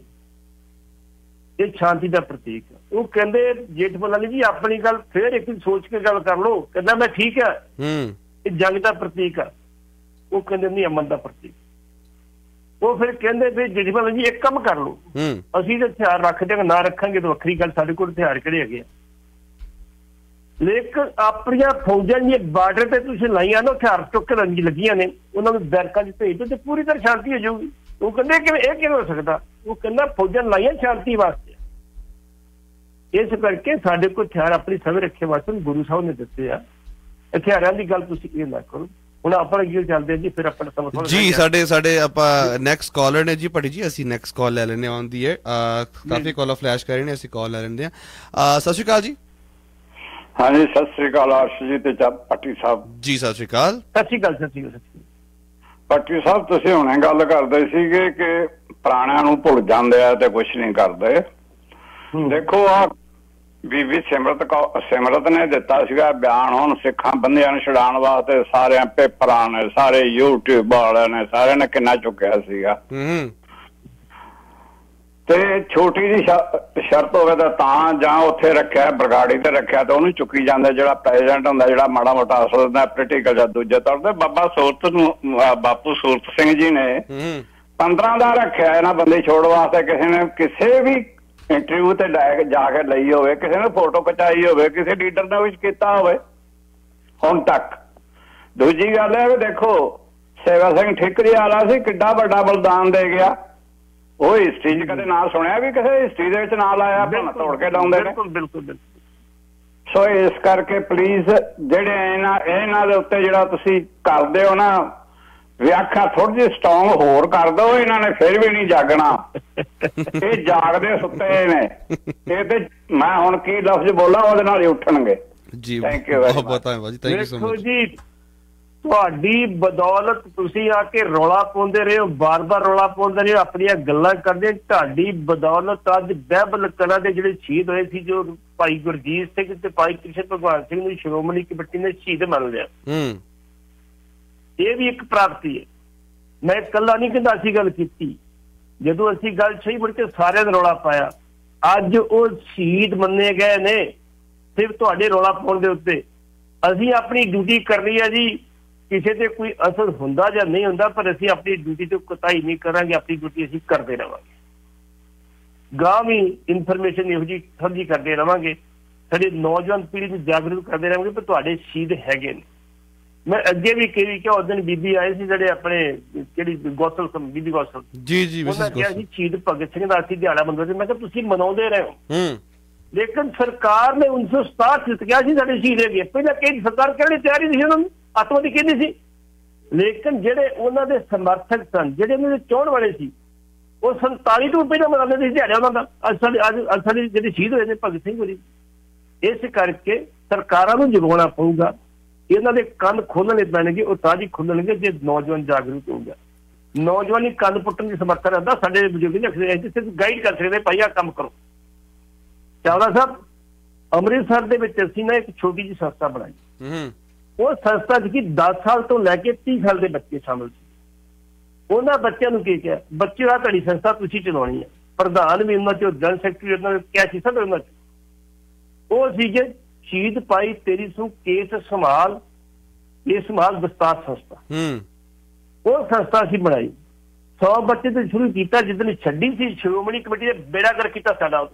ਇਹ ਸ਼ਾਂਤੀ ਦਾ ਪ੍ਰਤੀਕ। ਉਹ ਕਹਿੰਦੇ ਜੇਠ ਮਲਾਣੀ ਜੀ ਆਪਣੀ ਗੱਲ ਫੇਰ ਇੱਕ ਸੋਚ ਕੇ ਗੱਲ ਕਰ ਲਓ। ਕਹਿੰਦਾ ਮੈਂ ਠੀਕ ਹੈ, ਇਹ ਜੰਗ ਦਾ ਪ੍ਰਤੀਕ ਆ। ਉਹ ਕਹਿੰਦੇ ਨਹੀਂ, ਅਮਨ ਦਾ ਪ੍ਰਤੀਕ। ਉਹ ਫਿਰ ਕਹਿੰਦੇ ਵੀ ਜੇਠ ਮਲਾਣੀ ਜੀ ਇੱਕ ਕੰਮ ਕਰ ਲਓ, ਅਸੀਂ ਤਾਂ ਹਥਿਆਰ ਰੱਖ ਦਿਆਂਗੇ, ਨਾ ਰੱਖਾਂਗੇ ਤਾਂ ਵੱਖਰੀ ਗੱਲ, ਸਾਡੇ ਕੋਲ ਹਥਿਆਰ ਕਿਹੜੇ ਹੈਗੇ ਆ। ਲੇਕਿਨ ਆਪਣੀਆਂ ਫੌਜਾਂ ਦੀਆਂ ਬਾਰਡਰ ਤੇ ਤੁਸੀਂ ਲਾਈਆਂ ਨਾ ਹਥਿਆਰ ਚੁੱਕ ਲੱਗੀਆਂ ਨੇ, ਉਹਨਾਂ ਨੂੰ ਬੈਰਕਾਂ 'ਚ ਭੇਜ ਦਿਓ ਤੇ ਪੂਰੀ ਤਰ੍ਹਾਂ ਸ਼ਾਂਤੀ ਹੋ ਜਾਊਗੀ। ਉਹ ਕਹਿੰਦੇ ਇਹ ਕਿਵੇਂ ਹੋ ਸਕਦਾ? ਉਹ ਕਹਿੰਦਾ ਫੌਜਾਂ ਲਾਈਆਂ ਸ਼ਾਂਤੀ ਵਾਸਤੇ। ਇਸ ਕਰਕੇ ਸਾਡੇ ਕੋਲ ਹਥਿਆਰ ਆਪਣੀ ਸਮੇਂ ਰੱਖੇ ਵਾਸਤੇ ਗੁਰੂ ਸਾਹਿਬ ਨੇ ਦਿੱਤੇ ਆ। ਹਥਿਆਰਾਂ ਦੀ ਗੱਲ ਤੁਸੀਂ ਇਹ ਨਾ ਕਰੋ। ਹੁਣ ਆਪਾਂ ਅੱਗੇ ਚੱਲਦੇ ਜੀ, ਫਿਰ ਆਪਾਂ ਸਮਝ ਜੀ। ਸਾਡੇ ਆਪਾਂ ਨੈਕਸਟ ਕਾਲਰ ਨੇ ਜੀ ਭੱਟੀ ਜੀ, ਅਸੀਂ ਨੈਕਸਟ ਕਾਲ ਲੈ ਲੈਣੇ ਆਉਂਦੀ ਹੈ। ਕਾਫੀ ਕਾਲਰ ਫਲੈਸ਼ ਕਰ ਰਹੇ ਨੇ, ਅਸੀਂ ਕਾਲ ਲੈ ਲੈਂਦੇ ਹਾਂ। ਸਤਿ ਸ਼੍ਰੀ ਅਕਾਲ ਜੀ। ਹਾਂਜੀ, ਸਤਿ ਸ੍ਰੀ ਅਕਾਲ ਆਰਸ਼ ਜੀ ਤੇ ਭੱਟੀ ਸਾਹਿਬ ਜੀ। ਸਤਿ ਸ਼੍ਰੀ ਅਕਾਲ। ਸਤਿ ਸ਼੍ਰੀ ਅਕਾਲ। ਸਤਿ ਸ਼੍ਰੀ ਅਕਾਲ ਭੱਟੀ ਸਾਹਿਬ, ਤੁਸੀਂ ਹੁਣੇ ਗੱਲ ਕਰਦੇ ਸੀਗੇ ਕਿ ਪੁਰਾਣਿਆਂ ਨੂੰ ਭੁੱਲ ਜਾਂਦੇ ਆ ਤੇ ਕੁਛ ਨਹੀਂ ਕਰਦੇ। ਦੇਖੋ ਆ ਬੀਬੀ ਸਿਮਰਤ ਨੇ ਦਿੱਤਾ ਸੀਗਾ ਬਿਆਨ, ਹੁਣ ਸਿੱਖਾਂ ਬੰਦਿਆਂ ਨੂੰ ਛਡਾਉਣ ਵਾਸਤੇ ਸਾਰਿਆਂ ਪੇਪਰਾਂ ਨੇ, ਸਾਰੇ YouTube ਵਾਲਿਆਂ ਨੇ, ਸਾਰਿਆਂ ਨੇ ਕਿੰਨਾ ਚੁੱਕਿਆ ਸੀਗਾ। ਤੇ ਛੋਟੀ ਜਿਹੀ ਸ਼ਰਤ ਹੋਵੇ ਤਾਂ ਜਾਂ ਉੱਥੇ ਰੱਖਿਆ ਬਰਗਾੜੀ ਤੇ ਰੱਖਿਆ ਤਾਂ ਉਹਨੂੰ ਚੁੱਕੀ ਜਾਂਦਾ, ਜਿਹੜਾ ਪ੍ਰੈਜ਼ੀਡੈਂਟ ਹੁੰਦਾ ਜਿਹੜਾ ਮਾੜਾ ਮੋਟਾ ਅਸਲ ਦਾ ਪੋਲੀਟੀਕਲ ਜਾਂ ਦੂਜੇ ਤੌਰ ਤੇ ਬਾਪੂ ਸੂਰਤ ਸਿੰਘ ਜੀ ਨੇ 15 ਦਾ ਰੱਖਿਆ ਇਹਨਾਂ ਬੰਦੇ ਛੋੜ ਵਾਸਤੇ। ਕਿਸੇ ਨੇ ਕਿਸੇ ਵੀ ਇੰਟਰਵਿਊ ਤੇ ਜਾ ਕੇ ਲਈ ਹੋਵੇ, ਕਿਸੇ ਨੇ ਫੋਟੋ ਖਿਚਾਈ ਹੋਵੇ, ਕਿਸੇ ਲੀਡਰ ਨੇ ਵਿੱਚ ਕੀਤਾ ਹੋਵੇ ਹੁਣ ਤੱਕ। ਦੂਜੀ ਗੱਲ ਹੈ ਵੀ ਦੇਖੋ ਸੇਵਾ ਸਿੰਘ ਠਿਕਰੀ ਵਾਲਾ ਸੀ, ਕਿੱਡਾ ਵੱਡਾ ਬਲਿਦਾਨ ਦੇ ਗਿਆ। ਉਹ ਹਿਸਟਰੀ 'ਚ ਕਦੇ ਨਾਂ ਸੁਣਿਆ ਵੀ ਕਿਸੇ ਹਿਸਟਰੀ ਦੇ ਵਿੱਚ ਨਾਂ ਲਾਇਆ, ਤੋੜ ਕੇ ਲਾਉਂਦੇ ਨੇ। ਬਿਲਕੁਲ। ਸੋ ਇਸ ਕਰਕੇ ਪਲੀਜ਼ ਜਿਹੜੇ ਇਹਨਾਂ ਦੇ ਉੱਤੇ ਜਿਹੜਾ ਤੁਸੀਂ ਕਰਦੇ ਹੋ ਨਾ ਵਿਆਖਿਆ ਥੋੜੀ ਜਿਹੀ ਸਟਰੋਂਗ ਹੋਰ ਕਰ ਦੋ। ਇਹਨਾਂ ਨੇ ਫਿਰ ਵੀ ਨਹੀਂ ਜਾਗਣਾ, ਇਹ ਜਾਗਦੇ ਸੁੱਤੇ ਨੇ। ਇਹ ਤੇ ਮੈਂ ਹੁਣ ਕੀ ਲਫ਼ਜ਼ ਬੋਲਾਂ ਉਹਦੇ ਨਾਲ ਹੀ ਉੱਠਣਗੇ ਜੀ। ਥੈਂਕ ਯੂ ਬਹੁਤ ਬਹੁਤ ਧੰਨਵਾਦ ਜੀ। ਥੈਂਕ ਯੂ ਸੋ ਮਚ ਜੀ। ਤੁਹਾਡੀ ਬਦੌਲਤ ਤੁਸੀਂ ਆ ਕੇ ਰੌਲਾ ਪਾਉਂਦੇ ਰਹੇ ਹੋ, ਬਾਰ-ਬਾਰ ਰੌਲਾ ਪਾਉਂਦੇ ਰਹੇ ਹੋ, ਆਪਣੀਆਂ ਗੱਲਾਂ ਕਰਦੇ। ਤੁਹਾਡੀ ਬਦੌਲਤ ਅੱਜ ਬਹਿਬਲ ਕਲਾਂ ਦੇ ਜਿਹੜੇ ਸ਼ਹੀਦ ਹੋਏ ਸੀ, ਜੋ ਭਾਈ ਗੁਰਜੀਤ ਸਿੰਘ ਤੇ ਭਾਈ ਕ੍ਰਿਸ਼ਨ ਭਗਵਾਨ ਸਿੰਘ ਨੂੰ ਸ਼੍ਰੋਮਣੀ ਕਮੇਟੀ ਨੇ ਸ਼ਹੀਦ ਮੰਨ ਲਿਆ। ਇਹ ਵੀ ਇੱਕ ਪ੍ਰਾਪਤੀ ਹੈ। ਮੈਂ ਇਕੱਲਾ ਨਹੀਂ ਕਹਿੰਦਾ, ਅਸੀਂ ਗੱਲ ਕੀਤੀ, ਜਦੋਂ ਅਸੀਂ ਗੱਲ ਸਹੀ ਮੁੜ ਕੇ ਸਾਰਿਆਂ ਨੇ ਰੌਲਾ ਪਾਇਆ। ਅੱਜ ਉਹ ਸ਼ਹੀਦ ਮੰਨੇ ਗਏ ਨੇ ਸਿਰਫ ਤੁਹਾਡੇ ਰੌਲਾ ਪਾਉਣ ਦੇ ਉੱਤੇ। ਅਸੀਂ ਆਪਣੀ ਡਿਊਟੀ ਕਰਨੀ ਹੈ ਜੀ, ਕਿਸੇ ਤੇ ਕੋਈ ਅਸਰ ਹੁੰਦਾ ਜਾਂ ਨਹੀਂ ਹੁੰਦਾ, ਪਰ ਅਸੀਂ ਆਪਣੀ ਡਿਊਟੀ ਤੋਂ ਕੁਤਾਹੀ ਨਹੀਂ ਕਰਾਂਗੇ। ਆਪਣੀ ਡਿਊਟੀ ਅਸੀਂ ਕਰਦੇ ਰਹਾਂਗੇ। ਗਾਂ ਵੀ ਇਨਫੋਰਮੇਸ਼ਨ ਇਹੋ ਜਿਹੀ ਸਾਂਝੀ ਕਰਦੇ ਰਹਾਂਗੇ, ਸਾਡੇ ਨੌਜਵਾਨ ਪੀੜ੍ਹੀ ਨੂੰ ਜਾਗਰੂਕ ਕਰਦੇ ਰਹਾਂਗੇ ਪਰ ਤੁਹਾਡੇ ਸ਼ਹੀਦ ਹੈਗੇ ਨੇ। ਮੈਂ ਅੱਗੇ ਵੀ ਕਹੀ ਕਿ ਉਸ ਦਿਨ ਬੀਬੀ ਆਏ ਸੀ ਜਿਹੜੇ ਆਪਣੇ ਜਿਹੜੀ ਗੌਸਲ ਬੀਬੀ ਗੌਸਲ ਜੀ ਉਹਨਾਂ ਕਿਹਾ ਸੀ ਸ਼ਹੀਦ ਭਗਤ ਸਿੰਘ ਦਾ ਅਸੀਂ ਦਿਹਾੜਾ ਮਨਾਉਂਦੇ ਸੀ। ਮੈਂ ਕਿਹਾ ਤੁਸੀਂ ਮਨਾਉਂਦੇ ਰਹੇ ਹੋ, ਲੇਕਿਨ ਸਰਕਾਰ ਨੇ 1967 ਚ ਕਿਹਾ ਸੀ ਸਾਡੇ ਸ਼ਹੀਦ ਹੈਗੇ। ਪਹਿਲਾਂ ਕਈ ਸਰਕਾਰ ਕਹਿਣ ਲਈ ਤਿਆਰੀ ਨਹੀਂ ਸੀ, ਉਹਨਾਂ ਨੂੰ ਅੱਤਵਾਦੀ ਕਹਿੰਦੀ ਸੀ। ਲੇਕਿਨ ਜਿਹੜੇ ਉਹਨਾਂ ਦੇ ਸਮਰਥਕ ਸਨ, ਜਿਹੜੇ ਉਹਨਾਂ ਦੇ ਚਾਹੁਣ ਵਾਲੇ ਸੀ, ਉਹ 47 ਤੋਂ ਪਹਿਲਾਂ ਮਨਾਉਂਦੇ ਸੀ ਦਿਹਾੜਾ ਉਹਨਾਂ ਦਾ। ਅੱਜ ਸਾਡੇ ਜਿਹੜੇ ਸ਼ਹੀਦ ਹੋਏ ਨੇ ਭਗਤ ਸਿੰਘ ਹੋਰੀ। ਇਸ ਕਰਕੇ ਸਰਕਾਰਾਂ ਨੂੰ ਜਗਾਉਣਾ ਪਊਗਾ, ਇਹਨਾਂ ਦੇ ਕੰਨ ਖੋਲਣੇ ਪੈਣਗੇ। ਉਹ ਤਾਂ ਹੀ ਖੁੱਲਣਗੇ ਜੇ ਨੌਜਵਾਨ ਜਾਗਰੂਕ ਹੋਊਗਾ। ਨੌਜਵਾਨ ਹੀ ਕੰਨ ਪੁੱਟਣ ਦੀ ਸਮਰੱਥਾ ਰੱਖਦਾ। ਸਾਡੇ ਬਜ਼ੁਰਗ ਨਹੀਂ ਸਿਰਫ ਗਾਈਡ ਕਰ ਸਕਦੇ, ਭਾਈ ਆਹ ਕੰਮ ਕਰੋ। ਚਾਵਲਾ ਸਾਹਿਬ, ਅੰਮ੍ਰਿਤਸਰ ਦੇ ਵਿੱਚ ਅਸੀਂ ਨਾ ਇੱਕ ਛੋਟੀ ਜਿਹੀ ਸੰਸਥਾ ਬਣਾਈ। ਉਹ ਸੰਸਥਾ 'ਚ 10 ਸਾਲ ਤੋਂ ਲੈ ਕੇ 30 ਸਾਲ ਦੇ ਬੱਚੇ ਸ਼ਾਮਲ ਸੀ। ਉਹਨਾਂ ਬੱਚਿਆਂ ਨੂੰ ਕੀ ਕਿਹਾ, ਬੱਚੇ ਆ ਤੁਹਾਡੀ ਸੰਸਥਾ ਤੁਸੀਂ ਚਲਾਉਣੀ ਹੈ। ਪ੍ਰਧਾਨ ਵੀ ਉਹਨਾਂ 'ਚੋਂ, ਜਨਰਲ ਸੈਕਟਰੀ ਉਹਨਾਂ ਨੇ ਕਿਹਾ ਸੀ, ਸਭ ਉਹਨਾਂ 'ਚ ਉਹ ਸੀਗੇ ਸ਼ਹੀਦ ਭਾਈ ਤੇਰੀ ਸਿੰਘ ਕੇਸ ਸੰਭਾਲ ਵਿਸਤਾਰ ਸੰਸਥਾ। ਉਹ ਸੰਸਥਾ ਅਸੀਂ ਬਣਾਈ। 100 ਬੱਚੇ ਤੋਂ ਸ਼ੁਰੂ ਕੀਤਾ। ਜਿੱਦਣ ਛੱਡੀ ਸੀ ਸ਼੍ਰੋਮਣੀ ਕਮੇਟੀ ਨੇ ਬੇੜਾ ਕਰ ਕੀਤਾ ਸਾਡਾ।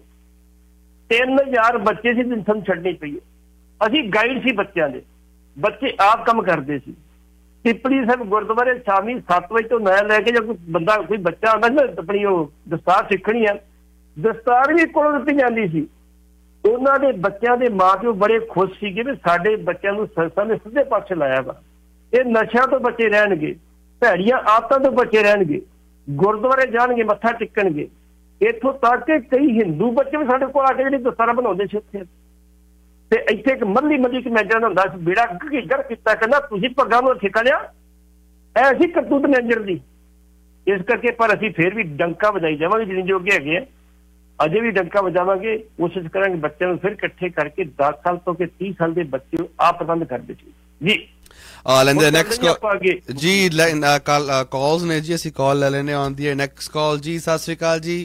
3000 ਬੱਚੇ ਸੀ ਜਿਨ ਸਾਨੂੰ ਛੱਡਣੀ ਪਈ। ਅਸੀਂ ਗਾਈਡ ਸੀ ਬੱਚਿਆਂ ਦੇ, ਬੱਚੇ ਆਪ ਕੰਮ ਕਰਦੇ ਸੀ। ਟਿੱਪੜੀ ਸਾਹਿਬ ਗੁਰਦੁਆਰੇ ਸ਼ਾਮੀ 7 ਵਜੇ ਤੋਂ ਨਇਆ ਲੈ ਕੇ ਜੇ ਕੋਈ ਬੱਚਾ ਆਉਂਦਾ ਨਾ ਆਪਣੀ ਉਹ ਦਸਤਾਰ ਸਿੱਖਣੀ ਆ, ਦਸਤਾਰ ਵੀ ਕੋਲੋਂ ਦਿੱਤੀ ਜਾਂਦੀ ਸੀ। ਉਹਨਾਂ ਦੇ ਬੱਚਿਆਂ ਦੇ ਮਾਂ ਪਿਓ ਬੜੇ ਖੁਸ਼ ਸੀਗੇ ਵੀ ਸਾਡੇ ਬੱਚਿਆਂ ਨੂੰ ਸੰਸਥਾ ਨੇ ਸਿੱਧੇ ਪਾਸੇ ਲਾਇਆ ਵਾ। ਇਹ ਨਸ਼ਿਆਂ ਤੋਂ ਬਚੇ ਰਹਿਣਗੇ, ਭੈੜੀਆਂ ਆਦਤਾਂ ਤੋਂ ਬਚੇ ਰਹਿਣਗੇ, ਗੁਰਦੁਆਰੇ ਜਾਣਗੇ, ਮੱਥਾ ਟੇਕਣਗੇ। ਇੱਥੋਂ ਤੱਕ ਕਿ ਕਈ ਹਿੰਦੂ ਬੱਚੇ ਵੀ ਸਾਡੇ ਕੋਲ ਆ ਕੇ ਜਿਹੜੀ ਦਸਤਾਰਾਂ ਬਣਾਉਂਦੇ ਸੀ ਉੱਥੇ। ਤੇ ਇੱਥੇ ਇੱਕ ਮੱਲੀ ਕਮੇਟੀਆਂ ਹੁੰਦਾ ਸੀ, ਬੇੜਾ ਘੀਗਰ ਕੀਤਾ, ਕਹਿੰਦਾ ਤੁਸੀਂ ਪੱਗਾਂ ਨੂੰ ਠੇਕਾ ਲਿਆ। ਐ ਸੀ ਕਰਤੂਤ ਮੈਨੇਜਰ ਦੀ। ਇਸ ਕਰਕੇ ਪਰ ਅਸੀਂ ਫਿਰ ਵੀ ਡੰਕਾ ਵਜਾਈ ਜਾਵਾਂਗੇ ਜਿੰਨੇ ਜੋਗੇ ਹੈਗੇ ਆ। ਅਜੇ ਵੀ ਡੰਕਾ ਵਜਾਵਾਂਗੇ, ਕੋਸ਼ਿਸ਼ ਕਰਾਂਗੇ ਬੱਚਿਆਂ ਨੂੰ ਫਿਰ ਇਕੱਠੇ ਕਰਕੇ 10 ਸਾਲ ਤੋਂ ਕਿ 30 ਸਾਲ ਦੇ ਬੱਚੇ ਆਪ ਪ੍ਰਬੰਧ ਕਰਦੇ ਸੀ ਜੀ। ਲੈਂਦੇ ਨੈਕਸਟ ਜੀ ਕਾਲਸ ਨੇ ਜੀ, ਅਸੀਂ ਕਾਲ ਲੈ ਲੈਣੇ ਆਉਂਦੀ ਹੈ। ਨੈਕਸਟ ਕਾਲ ਜੀ। ਸਤਿ ਸ੍ਰੀ ਅਕਾਲ ਜੀ।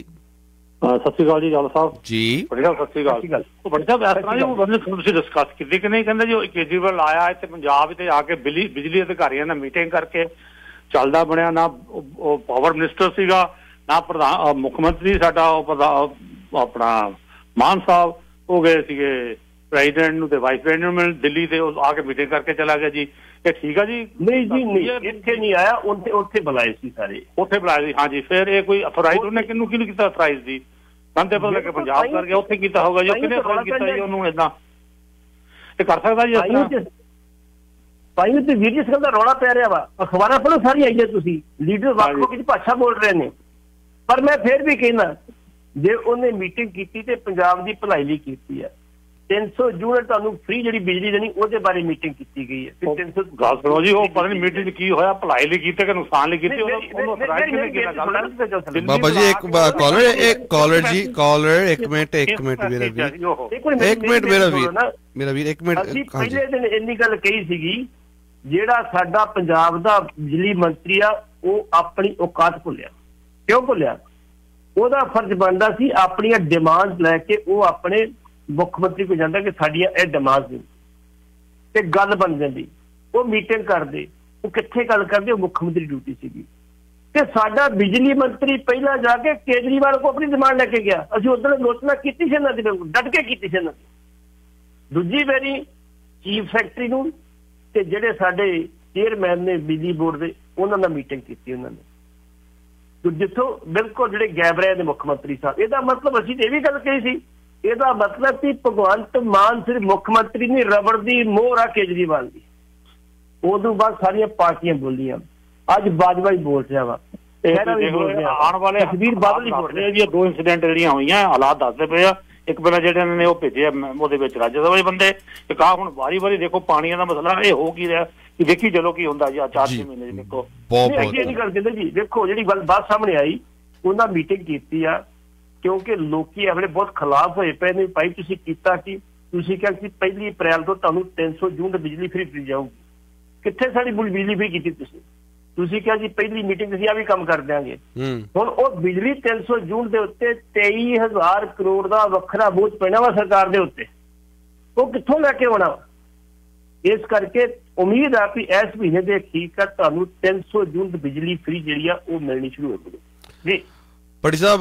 ਸਤਿ ਸ਼੍ਰੀ ਅਕਾਲ ਜੀ ਜਲ ਸਾਹਿਬ ਜੀ। ਬੜੀ ਸਾਹਿਬ ਸਤਿ ਸ਼੍ਰੀ ਅਕਾਲ। ਬੜੀ ਸਾਹਿਬ ਇਸ ਤਰ੍ਹਾਂ ਜੀ ਉਹ ਬੰਦੇ ਤੁਸੀਂ ਡਿਸਕਸ ਕੀਤੀ ਕਿ ਨਹੀਂ, ਕਹਿੰਦੇ ਜੀ ਕੇਜਰੀਵਾਲ ਆਇਆ ਇੱਥੇ ਪੰਜਾਬ ਤੇ ਆ ਕੇ ਬਿਜਲੀ ਅਧਿਕਾਰੀਆਂ ਨਾਲ ਮੀਟਿੰਗ ਕਰਕੇ ਚੱਲਦਾ ਬਣਿਆ। ਨਾ ਉਹ ਪਾਵਰ ਮਿਨਿਸਟਰ ਸੀਗਾ, ਨਾ ਪ੍ਰਧਾਨ ਮੁੱਖ ਮੰਤਰੀ ਸਾਡਾ ਉਹ ਆਪਣਾ ਮਾਨ ਸਾਹਿਬ ਉਹ ਗਏ ਸੀਗੇ ਪ੍ਰੈਜ਼ੀਡੈਂਟ ਨੂੰ ਤੇ ਵਾਈਸ ਪ੍ਰੈਜ਼ੀਡੈਂਟ ਨੂੰ ਮਿਲਣ ਦਿੱਲੀ ਤੇ, ਉਹ ਆ ਕੇ ਮੀਟਿੰਗ ਕਰਕੇ ਚਲਾ ਗਿਆ ਜੀ। ਇਹ ਠੀਕ ਆ ਜੀ? ਨਹੀਂ ਜੀ, ਨਹੀਂ, ਇੱਥੇ ਨਹੀਂ ਆਇਆ, ਉੱਥੇ ਬੁਲਾਏ ਸੀ ਸਾਰੇ, ਉੱਥੇ ਬੁਲਾਏ ਸੀ। ਹਾਂਜੀ, ਫਿਰ ਇਹ ਕੋਈ ਅਥੋਰਾਈਜ਼ ਉਹਨੇ ਕਿਹਨੂੰ ਕੀਤਾ ਅਥੋਰਾਈਜ਼ ਜੀ? ਬੰਦੇ ਪਤਾ ਲੱਗੇ ਪੰਜਾਬ ਕਰ ਗਿਆ, ਉੱਥੇ ਕੀਤਾ ਹੋਗਾ ਜੀ। ਕਿਹਨੇ ਅਥੋਰਾਈਜ਼ ਕੀਤਾ ਜੀ ਉਹਨੂੰ? ਏਦਾਂ ਇਹ ਕਰ ਸਕਦਾ ਜੀ? ਭਾਈ ਤੇ ਵੀਰ ਜੀ ਇਸ ਗੱਲ ਦਾ ਰੌਲਾ ਪੈ ਰਿਹਾ ਵਾ, ਅਖਬਾਰਾਂ ਪੜ੍ਹੋ ਸਾਰੀ ਆਈਏ, ਤੁਸੀਂ ਲੀਡਰ ਵੱਖ-ਵੱਖ ਭਾਸ਼ਾ ਬੋਲ ਰਹੇ ਨੇ। ਪਰ ਮੈਂ ਫਿਰ ਵੀ ਕਹਿੰਦਾ ਜੇ ਉਹਨੇ ਮੀਟਿੰਗ ਕੀਤੀ ਤੇ ਪੰਜਾਬ ਦੀ ਭਲਾਈ ਲਈ ਕੀਤੀ ਹੈ। 300 ਯੂਨਿਟ ਤੁਹਾਨੂੰ ਫ੍ਰੀ ਜਿਹੜੀ ਬਿਜਲੀ ਦੇਣੀ ਉਹਦੇ ਬਾਰੇ ਮੀਟਿੰਗ ਕੀਤੀ ਗਈ ਹੈ। 300 ਗੱਲ ਸੁਣੋ ਜੀ, ਉਹ ਪਤਾ ਨਹੀਂ ਮੀਟਿੰਗ ਕੀ ਹੋਇਆ, ਭਲਾਈ ਲਈ ਕੀਤੀ ਕਿ ਨੁਕਸਾਨ ਲਈ ਕੀਤੀ? ਬਾਬਾ ਜੀ ਇੱਕ ਕਾਲਰ ਜੀ, ਕਾਲਰ ਇੱਕ ਮਿੰਟ ਮੇਰਾ ਵੀਰ ਇੱਕ ਮਿੰਟ। ਅਸੀਂ ਪਹਿਲੇ ਦਿਨ ਇੰਨੀ ਗੱਲ ਕਹੀ ਸੀਗੀ, ਜਿਹੜਾ ਸਾਡਾ ਪੰਜਾਬ ਦਾ ਬਿਜਲੀ ਮੰਤਰੀ ਆ ਉਹ ਆਪਣੀ ਔਕਾਤ ਭੁੱਲਿਆ। ਕਿਉਂ ਭੁੱਲਿਆ? ਉਹਦਾ ਫਰਜ਼ ਬਣਦਾ ਸੀ ਆਪਣੀਆਂ ਡਿਮਾਂਡ ਲੈ ਕੇ ਉਹ ਆਪਣੇ ਮੁੱਖ ਮੰਤਰੀ ਕੋਲ ਜਾਂਦਾ ਕਿ ਸਾਡੀਆਂ ਇਹ ਡਿਮਾਂਡ ਨੇ, ਤੇ ਗੱਲ ਬਣ ਜਾਂਦੀ। ਉਹ ਮੀਟਿੰਗ ਕਰਦੇ, ਉਹ ਕਿੱਥੇ ਗੱਲ ਕਰਦੇ? ਉਹ ਮੁੱਖ ਮੰਤਰੀ ਡਿਊਟੀ ਸੀਗੀ। ਤੇ ਸਾਡਾ ਬਿਜਲੀ ਮੰਤਰੀ ਪਹਿਲਾਂ ਜਾ ਕੇ ਕੇਜਰੀਵਾਲ ਕੋਲ ਆਪਣੀ ਡਿਮਾਂਡ ਲੈ ਕੇ ਗਿਆ। ਅਸੀਂ ਉਦੋਂ ਆਲੋਚਨਾ ਕੀਤੀ ਸੀ ਇਹਨਾਂ ਦੀ, ਡਟ ਕੇ ਕੀਤੀ ਸੀ ਇਹਨਾਂ ਦੀ। ਦੂਜੀ ਵਾਰੀ ਚੀਫ ਸੈਕਟਰੀ ਨੂੰ ਤੇ ਜਿਹੜੇ ਸਾਡੇ ਚੇਅਰਮੈਨ ਨੇ ਬਿਜਲੀ ਬੋਰਡ ਦੇ, ਉਹਨਾਂ ਨਾਲ ਮੀਟਿੰਗ ਕੀਤੀ ਉਹਨਾਂ ਨੇ, ਜਿੱਥੋਂ ਬਿਲਕੁਲ ਜਿਹੜੇ ਗਾਇਬ ਰਹੇ ਨੇ ਮੁੱਖ ਮੰਤਰੀ ਸਾਹਿਬ। ਇਹਦਾ ਮਤਲਬ ਅਸੀਂ ਇਹ ਵੀ ਗੱਲ ਕਹੀ ਸੀ, ਇਹਦਾ ਮਤਲਬ ਸੀ ਭਗਵੰਤ ਮਾਨ ਸਿਰਫ ਮੁੱਖ ਮੰਤਰੀ ਨਹੀਂ, ਰਬੜ ਦੀ ਮੋਹਰ ਆ ਕੇਜਰੀਵਾਲ ਦੀ। ਉਦੋਂ ਬਾਅਦ ਸਾਰੀਆਂ ਪਾਰਟੀਆਂ ਬੋਲੀਆਂ। ਅੱਜ ਬਾਜਵਾ ਹੀ ਬੋਲ ਰਿਹਾ ਵਾ, ਆਉਣ ਵਾਲੇ ਸੁਖਬੀਰ ਬਾਦਲ ਹੀ ਬੋਲ ਰਹੇ ਜੀ। 2 ਇੰਸੀਡੈਂਟ ਜਿਹੜੀਆਂ ਹੋਈਆਂ ਹਾਲਾਤ ਦੱਸਦੇ ਪਏ ਆ। ਇੱਕ ਪਹਿਲਾਂ ਜਿਹੜੇ ਨੇ ਉਹ ਭੇਜੇ ਉਹਦੇ ਵਿੱਚ ਰਾਜ ਸਭਾ ਦੇ ਬੰਦੇ, ਇੱਕ ਆ ਹੁਣ ਵਾਰੀ ਦੇਖੋ ਪਾਣੀਆਂ ਦਾ ਮਸਲਾ ਇਹ ਹੋ ਕੀ ਰਿਹਾ, ਦੇਖੀ ਚਲੋ ਕੀ ਹੁੰਦਾ ਜੀ। 4-6 ਮਹੀਨੇ ਚ ਦੇਖੋ ਅੱਗੇ ਨਹੀਂ ਕਰ ਦਿੰਦੇ ਜੀ। ਦੇਖੋ ਜਿਹੜੀ ਗੱਲ ਬਾਤ ਸਾਹਮਣੇ ਆਈ, ਉਹਨਾਂ ਮੀਟਿੰਗ ਕੀਤੀ ਆ ਕਿਉਂਕਿ ਲੋਕੀ ਆਪਣੇ ਬਹੁਤ ਖਿਲਾਫ ਹੋਏ ਪਏ ਨੇ। ਭਾਈ ਤੁਸੀਂ ਕੀਤਾ ਕੀ? ਤੁਸੀਂ ਕਿਹਾ ਸੀ 1 ਅਪ੍ਰੈਲ ਤੋਂ ਤੁਹਾਨੂੰ 300 ਯੂਨਿਟ ਬਿਜਲੀ ਫ੍ਰੀ ਜਾਊਗੀ। ਕਿੱਥੇ ਸਾਡੀ ਬਿਜਲੀ ਫ੍ਰੀ ਕੀਤੀ ਤੁਸੀਂ ਕਿਹਾ ਜੀ ਪਹਿਲੀ ਮੀਟਿੰਗ ਅਸੀਂ ਆ ਵੀ ਕੰਮ ਕਰ ਦਿਆਂਗੇ। ਹੁਣ ਉਹ ਬਿਜਲੀ 300 ਯੂਨਿਟ ਦੇ ਉੱਤੇ 23,000 ਕਰੋੜ ਦਾ ਵੱਖਰਾ ਬੋਝ ਪੈਣਾ ਵਾ ਸਰਕਾਰ ਦੇ ਉੱਤੇ। ਉਹ ਕਿੱਥੋਂ ਲੈ ਕੇ ਆਉਣਾ? ਇਸ ਕਰਕੇ ਉਮੀਦ ਆ ਵੀ ਇਸ ਮਹੀਨੇ ਦੇ ਅਖੀਰ ਤੱਕ ਤੁਹਾਨੂੰ 300 ਯੂਨਿਟ ਬਿਜਲੀ ਫ੍ਰੀ ਜਿਹੜੀ ਆ ਉਹ ਮਿਲਣੀ ਸ਼ੁਰੂ ਹੋ ਜਾਊਗੀ ਜੀ। ਭੱਟੀ ਸਾਹਿਬ,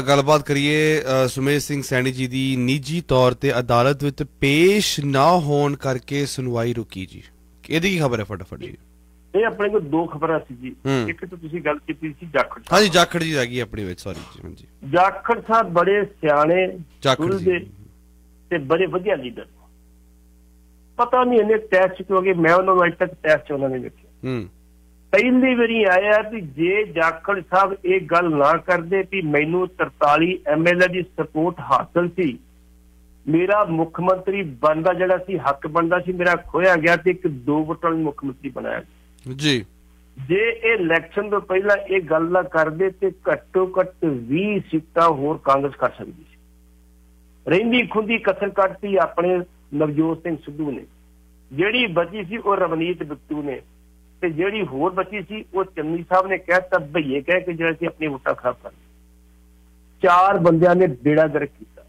ਗੱਲਬਾਤ ਕਰੀਏ ਸੁਮੇਧ ਸਿੰਘ ਸੈਣੀ ਜੀ ਦੀ ਨਿੱਜੀ ਤੌਰ ਤੇ ਅਦਾਲਤ ਵਿੱਚ ਪੇਸ਼ ਨਾ ਹੋਣ ਕਰਕੇ ਸੁਣਵਾਈ ਰੁਕੀ ਜੀ, ਇਹਦੀ ਕੀ ਖਬਰ ਹੈ? ਫਟਾਫਟ ਜੀ। ਇਹ ਆਪਣੇ ਕੋਲ 2 ਖਬਰਾਂ ਸੀ ਜੀ। ਇੱਕ ਤਾਂ ਤੁਸੀਂ ਗੱਲ ਕੀਤੀ ਸੀ ਜਾਖੜ। ਹਾਂਜੀ, ਜਾਖੜ ਜੀ ਹੈਗੀ ਆਪਣੇ ਵਿੱਚ, ਸੌਰੀ ਜੀ। ਹਾਂਜੀ, ਜਾਖੜ ਸਾਹਿਬ ਬੜੇ ਸਿਆਣੇ ਦੇ ਤੇ ਬੜੇ ਵਧੀਆ ਲੀਡਰ। ਪਤਾ ਨਹੀਂ ਇਹਨੇ ਟੈਸਟ ਕਿਉਂ ਗਏ, ਮੈਂ ਉਹਨਾਂ ਨੂੰ ਅੱਜ ਤੱਕ ਟੈਸਟ ਉਹਨਾਂ ਨੇ ਵੇਖਿਆ। ਪਹਿਲੀ ਵਾਰੀ ਆਇਆ ਵੀ ਜੇ ਜਾਖੜ ਸਾਹਿਬ ਇਹ ਗੱਲ ਨਾ ਕਰਦੇ ਵੀ ਮੈਨੂੰ 43 MLA ਦੀ ਸਪੋਰਟ ਹਾਸਲ ਸੀ, ਮੇਰਾ ਮੁੱਖ ਮੰਤਰੀ ਬਣਦਾ ਜਿਹੜਾ ਸੀ ਹੱਕ ਬਣਦਾ ਸੀ, ਮੇਰਾ ਖੋਇਆ ਗਿਆ ਤੇ 2 ਵੋਟਾਂ ਨੂੰ ਮੁੱਖ ਮੰਤਰੀ ਬਣਾਇਆ ਜੀ। ਜੇ ਇਹ ਇਲੈਕਸ਼ਨ ਤੋਂ ਪਹਿਲਾਂ ਇਹ ਗੱਲ ਨਾ ਕਰਦੇ ਤੇ ਘੱਟੋ ਘੱਟ 20 ਸੀਟਾਂ ਹੋਰ ਕਾਂਗਰਸ ਕਰ ਸਕਦੀ ਸੀ। ਰਹਿੰਦੀ ਖੁੰਦੀ ਕਸਰ ਕੱਢਤੀ ਆਪਣੇ ਨਵਜੋਤ ਸਿੰਘ ਸਿੱਧੂ ਨੇ, ਜਿਹੜੀ ਬਚੀ ਸੀ ਉਹ ਰਵਨੀਤ ਬਿੱਟੂ ਨੇ, ਤੇ ਜਿਹੜੀ ਹੋਰ ਬਚੀ ਸੀ ਉਹ ਚੰਨੀ ਸਾਹਿਬ ਨੇ ਕਹਿਤਾ ਭਈਏ ਕਹਿ ਕੇ ਜਿਹੜਾ ਸੀ ਆਪਣੀ ਵੋਟਾਂ ਖਰਾਬ ਕਰ। 4 ਬੰਦਿਆਂ ਨੇ ਬੇੜਾ ਗਰਕ ਕੀਤਾ।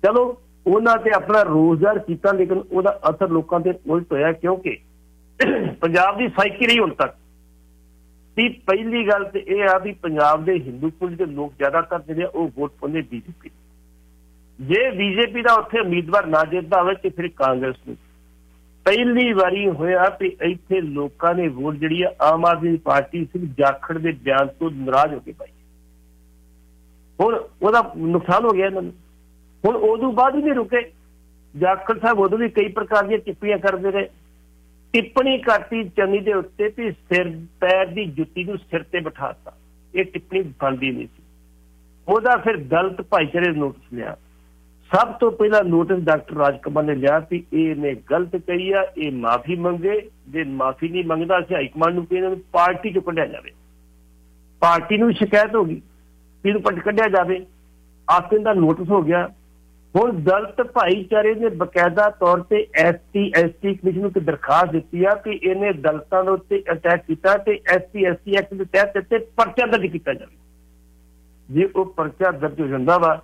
ਚਲੋ ਉਹਨਾਂ ਤੇ ਆਪਣਾ ਰੋਜ਼ਗਾਰ ਕੀਤਾ, ਲੇਕਿਨ ਉਹਦਾ ਅਸਰ ਲੋਕਾਂ ਤੇ ਉਲਟ ਹੋਇਆ ਕਿਉਂਕਿ ਪੰਜਾਬ ਦੀ ਸਾਈਕੀ ਰਹੀ ਹੁਣ ਤੱਕ ਵੀ ਪਹਿਲੀ ਗੱਲ ਤੇ ਇਹ ਆ ਵੀ ਪੰਜਾਬ ਦੇ ਹਿੰਦੂ ਕੁਲ ਦੇ ਲੋਕ ਜ਼ਿਆਦਾਤਰ ਜਿਹੜੇ ਉਹ ਵੋਟ ਪਾਉਂਦੇ ਬੀਜੇਪੀ। ਜੇ ਬੀਜੇਪੀ ਦਾ ਉੱਥੇ ਉਮੀਦਵਾਰ ਨਾ ਜਿੱਤਦਾ ਹੋਵੇ ਤੇ ਫਿਰ ਕਾਂਗਰਸ ਨੂੰ। ਪਹਿਲੀ ਵਾਰੀ ਹੋਇਆ ਵੀ ਇੱਥੇ ਲੋਕਾਂ ਨੇ ਵੋਟ ਜਿਹੜੀ ਆ ਆਮ ਆਦਮੀ ਪਾਰਟੀ ਸਿਰਫ ਜਾਖੜ ਦੇ ਬਿਆਨ ਤੋਂ ਨਾਰਾਜ਼ ਹੋ ਕੇ ਪਾਈ। ਹੁਣ ਉਹਦਾ ਨੁਕਸਾਨ ਹੋ ਗਿਆ ਇਹਨਾਂ ਨੂੰ। ਹੁਣ ਉਦੋਂ ਬਾਅਦ ਵੀ ਨਹੀਂ ਰੁਕੇ। ਜਾਖੜ ਸਾਹਿਬ ਉਦੋਂ ਵੀ ਕਈ ਪ੍ਰਕਾਰ ਦੀਆਂ ਟਿੱਪਣੀਆਂ ਕਰਦੇ ਰਹੇ। ਟਿੱਪਣੀ ਕਰਤੀ ਚੰਨੀ ਦੇ ਉੱਤੇ ਵੀ ਸਿਰ ਪੈਰ ਦੀ ਜੁੱਤੀ ਨੂੰ ਸਿਰ ਤੇ ਬਿਠਾਤਾ। ਇਹ ਟਿੱਪਣੀ ਬਣਦੀ ਨਹੀਂ ਸੀ। ਉਹਦਾ ਫਿਰ ਦਲਿਤ ਭਾਈਚਾਰੇ ਨੇ ਨੋਟਿਸ ਲਿਆ। ਸਭ ਤੋਂ ਪਹਿਲਾਂ ਨੋਟਿਸ ਡਾਕਟਰ ਰਾਜਕੁਮਾਰ ਨੇ ਲਿਆ ਵੀ ਇਹਨੇ ਗਲਤ ਕਹੀ ਆ, ਇਹ ਮਾਫੀ ਮੰਗੇ। ਜੇ ਮਾਫੀ ਨਹੀਂ ਮੰਗਦਾ ਅਸੀਂ ਹਾਈਕਮਾਂਡ ਨੂੰ ਇਹਨਾਂ ਨੂੰ ਪਾਰਟੀ ਚੋਂ ਕੱਢਿਆ ਜਾਵੇ। ਪਾਰਟੀ ਨੂੰ ਸ਼ਿਕਾਇਤ ਹੋ ਗਈ ਵੀ ਇਹਨੂੰ ਕੱਢਿਆ ਜਾਵੇ। ਆਖਿਰ ਦਾ ਨੋਟਿਸ ਹੋ ਗਿਆ। ਹੁਣ ਦਲਿਤ ਭਾਈਚਾਰੇ ਨੇ ਬਕਾਇਦਾ ਤੌਰ ਤੇ ST ਕਮਿਸ਼ਨ ਨੂੰ ਇੱਕ ਦਰਖਾਸਤ ਦਿੱਤੀ ਆ ਕਿ ਇਹਨੇ ਦਲਿਤਾਂ ਦੇ ਉੱਤੇ ਅਟੈਕ ਕੀਤਾ ਤੇ ST ਐਕਟ ਦੇ ਤਹਿਤ ਇੱਥੇ ਪਰਚਾ ਦਰਜ ਕੀਤਾ ਜਾਵੇ। ਜੇ ਉਹ ਪਰਚਾ ਦਰਜ ਹੋ ਜਾਂਦਾ ਵਾ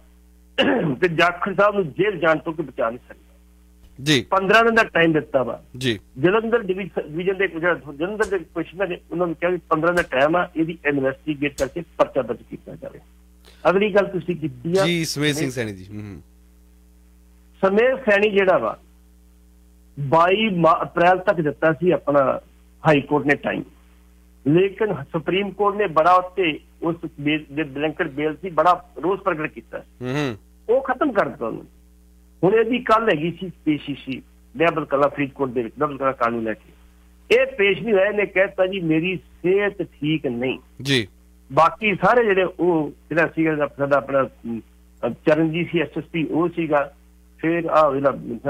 ਤੇ ਜਾਖੜ ਸਾਹਿਬ ਨੂੰ ਜੇਲ੍ਹ ਜਾਣ ਤੋਂ ਕਿ ਬਚਾ ਨਹੀਂ ਸਕਦਾ ਜੀ। 15 ਦਿਨ ਦਾ ਟਾਈਮ ਦਿੱਤਾ ਵਾ ਜੀ। ਜਲੰਧਰ ਡਿਵੀਜ਼ਨ ਦੇ ਜਲੰਧਰ ਦੇ ਕਮਿਸ਼ਨਰ ਨੇ ਉਹਨਾਂ ਨੂੰ ਕਿਹਾ ਵੀ 15 ਦਾ ਟਾਈਮ ਆ, ਇਹਦੀ ਇਨਵੈਸਟੀਗੇਟ ਕਰਕੇ ਪਰਚਾ ਦਰਜ ਕੀਤਾ ਜਾਵੇ। ਅਗਲੀ ਗੱਲ ਤੁਸੀਂ ਕੀਤੀ ਆ ਜੀ ਸੁਮੇਧ ਸਿੰਘ ਸੈਣੀ ਜੀ। ਸੁਮੇਧ ਸੈਣੀ ਜਿਹੜਾ ਵਾ 22 ਅਪ੍ਰੈਲ ਤੱਕ ਦਿੱਤਾ ਸੀ ਆਪਣਾ ਹਾਈ ਕੋਰਟ ਨੇ ਟਾਈਮ, ਲੇਕਿਨ ਸੁਪਰੀਮ ਕੋਰਟ ਨੇ ਬੜਾ ਉੱਤੇ ਉਸ ਬਲੈਂਕਟ ਬੇਲ ਸੀ ਬੜਾ ਰੋਸ ਪ੍ਰਗਟ ਕੀਤਾ। ਉਹ ਖਤਮ ਕਰ ਦਿੱਤਾ ਉਹਨੂੰ। ਹੁਣ ਇਹਦੀ ਕੱਲ ਹੈਗੀ ਸੀ ਪੇਸ਼ੀ ਸੀ ਡਬਲ ਕਲਾ ਫਰੀਦਕੋਟ ਦੇ ਵਿੱਚ, ਡਬਲ ਕਲਾ ਕਾਨੂੰਨ ਲੈ ਕੇ। ਇਹ ਪੇਸ਼ ਨਹੀਂ ਹੋਇਆ। ਇਹਨੇ ਕਹਿਤਾ ਜੀ ਮੇਰੀ ਸਿਹਤ ਠੀਕ ਨਹੀਂ ਜੀ। ਬਾਕੀ ਸਾਰੇ ਜਿਹੜੇ ਉਹ ਜਿਹੜਾ ਸੀਗਾ ਸਾਡਾ ਆਪਣਾ ਚਰਨਜੀਤ ਸੀ SSP ਉਹ ਸੀਗਾ, फिर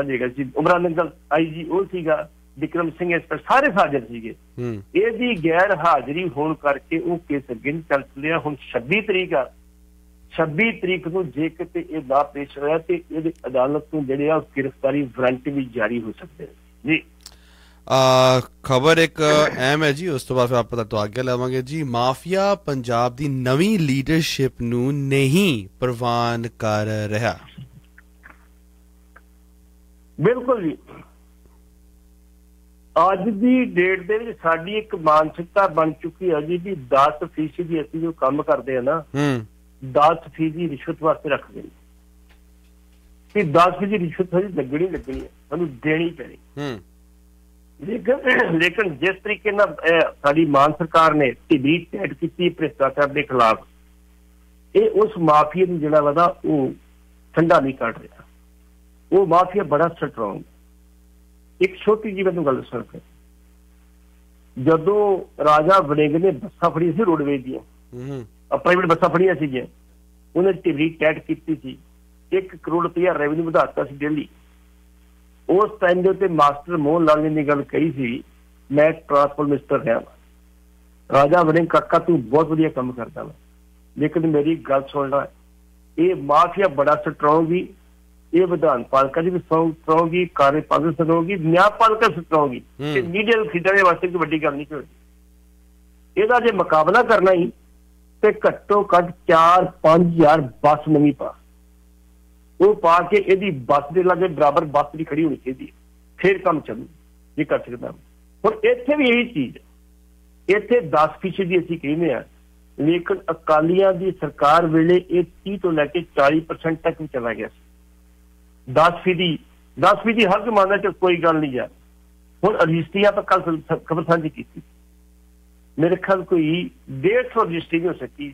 ਜਿਹੜਾ ਸੀ ਉਮਰਾਨ ਅੰਕਲ IG ਉਹ ਸੀਗਾ, ਵਿਕਰਮ ਸਿੰਘ ਇੰਸਪੈਕਟਰ, ਸਾਰੇ ਹਾਜ਼ਰ ਸੀਗੇ। ਇਹਦੀ ਗੈਰ ਹਾਜ਼ਰੀ ਹੋਣ ਕਰਕੇ ਉਹ ਕੇਸ ਅੱਗੇ ਨਹੀਂ ਚੱਲ ਲਿਆ। ਹੁਣ 26 ਤਰੀਕ ਆ, 26 ਤਰੀਕ ਨੂੰ ਜੇ ਕਿਤੇ ਇਹ ਨਾ ਪੇਸ਼ ਹੋਇਆ ਤੇ ਇਹਦੇ ਅਦਾਲਤ ਤੋਂ ਜਿਹੜੇ ਆ ਗ੍ਰਿਫਤਾਰੀ ਵਾਰੰਟ ਵੀ ਜਾਰੀ ਹੋ ਸਕਦੇ ਜੀ। ਖਬਰ ਇੱਕ ਅਹਿਮ ਹੈ ਜੀ, ਉਸ ਤੋਂ ਬਾਅਦ ਫਿਰ ਆਪਾਂ ਤੋਂ ਆਗਿਆ ਲਵਾਂਗੇ ਜੀ। ਮਾਫੀਆ ਪੰਜਾਬ ਦੀ ਨਵੀਂ ਲੀਡਰਸ਼ਿਪ ਨੂੰ ਨਹੀਂ ਪ੍ਰਵਾਨ ਕਰ ਰਿਹਾ। ਬਿਲਕੁਲ ਜੀ, ਅੱਜ ਦੀ ਡੇਟ ਦੇ ਵਿੱਚ ਸਾਡੀ ਇੱਕ ਮਾਨਸਿਕਤਾ ਬਣ ਚੁੱਕੀ ਹੈ ਜੀ ਵੀ 10% ਅਸੀਂ ਜੋ ਕੰਮ ਕਰਦੇ ਆ ਨਾ 10% ਰਿਸ਼ਵਤ ਵਾਸਤੇ ਰੱਖਦੇ ਨੇ ਕਿ 10% ਰਿਸ਼ਵਤ ਹਜੇ ਲੱਗਣੀ ਹੈ, ਸਾਨੂੰ ਦੇਣੀ ਪੈਣੀ। ਲੇਕਿਨ ਜਿਸ ਤਰੀਕੇ ਨਾਲ ਸਾਡੀ ਮਾਨ ਸਰਕਾਰ ਨੇ ਢਿੱਲੀ ਟੈਟ ਕੀਤੀ ਭ੍ਰਿਸ਼ਟਾਚਾਰ ਦੇ ਖਿਲਾਫ, ਇਹ ਉਸ ਮਾਫੀਆ ਨੂੰ ਜਿਹੜਾ ਵਾ ਉਹ ਠੰਡਾ ਨਹੀਂ ਕੱਢ ਰਿਹਾ। ਉਹ ਮਾਫੀਆ ਬੜਾ ਸਟਰੋਂਗ। ਇੱਕ ਛੋਟੀ ਜਿਹੀ ਮੈਨੂੰ ਗੱਲ ਸੁਣ ਕੇ, ਜਦੋਂ ਰਾਜਾ ਵੜਿੰਗ ਨੇ ਬੱਸਾਂ ਫੜੀਆਂ ਸੀ ਰੋਡਵੇਜ਼ ਦੀਆਂ, ਪ੍ਰਾਈਵੇਟ ਬੱਸਾਂ ਫੜੀਆਂ ਸੀਗੀਆਂ, ਉਹਨੇ ਢਿੱਲੀ ਟੈਟ ਕੀਤੀ ਸੀ, 1 ਕਰੋੜ ਰੁਪਇਆ ਰੈਵਨਿਊ ਵਧਾ ਦਿੱਤਾ ਸੀ ਡੇਲੀ। ਉਸ ਟਾਈਮ ਦੇ ਉੱਤੇ ਮਾਸਟਰ ਮੋਹਨ ਲਾਲ ਨੇ ਗੱਲ ਕਹੀ ਸੀ, ਮੈਂ ਟਰਾਂਸਪੋਰਟ ਮਿਨਿਸਟਰ ਰਿਹਾ ਵਾ, ਰਾਜਾ ਵੜਿੰਗ ਕਾਕਾ ਤੂੰ ਬਹੁਤ ਵਧੀਆ ਕੰਮ ਕਰਦਾ ਵਾ, ਲੇਕਿਨ ਮੇਰੀ ਗੱਲ ਸੁਣ ਲੈ, ਇਹ ਮਾਫੀਆ ਬੜਾ ਸਟਰੋਂਗ ਹੀ, ਇਹ ਵਿਧਾਨ ਪਾਲਿਕਾ ਦੀ ਵੀ ਸਟਰੋਂਗ ਹੀ, ਕਾਰਜਪਾਲਿਕਾ ਸਟਰੋਂਗ ਹੀ, ਨਿਆਂਪਾਲਿਕਾ ਸਟਰੋਂਗ ਹੀ। ਤੇ ਮੀਡੀਆ ਨੂੰ ਖਿੱਚਣ ਦੇ ਵਾਸਤੇ ਕੋਈ ਵੱਡੀ ਗੱਲ ਨਹੀਂ ਹੋਈ। ਇਹਦਾ ਜੇ ਮੁਕਾਬਲਾ ਕਰਨਾ ਹੀ ਤੇ ਘੱਟੋ ਘੱਟ 4-5 ਹਜ਼ਾਰ ਬੱਸ ਨਵੀਂ ਪਾ, ਉਹ ਪਾ ਕੇ ਇਹਦੀ ਬੱਸ ਦੇ ਲਾਗੇ ਬਰਾਬਰ ਬੱਸ ਦੀ ਖੜੀ ਹੋਣੀ ਚਾਹੀਦੀ, ਫਿਰ ਕੰਮ ਚੱਲੂ ਜੇ ਕਰ ਸਕਦਾ। ਹੁਣ ਇੱਥੇ ਵੀ ਇਹੀ ਚੀਜ਼, ਇੱਥੇ 10% ਦੀ ਅਸੀਂ ਕਹਿੰਦੇ ਹਾਂ, ਲੇਕਿਨ ਅਕਾਲੀਆਂ ਦੀ ਸਰਕਾਰ ਵੇਲੇ ਇਹ 30 ਤੋਂ ਲੈ ਕੇ 40% ਤੱਕ ਵੀ ਚਲਾ ਗਿਆ ਸੀ। 10% ਹਰ ਜ਼ਮਾਨੇ ਚ ਕੋਈ ਗੱਲ ਨਹੀਂ ਯਾਰ। ਹੁਣ ਰਜਿਸਟਰੀ ਆਪਾਂ ਕੱਲ ਖਬਰ ਸਾਂਝੀ ਕੀਤੀ, ਮੇਰੇ ਖਿਆਲ ਕੋਈ 150 ਰਜਿਸਟਰੀ ਨਹੀਂ ਹੋ ਸਕੀ।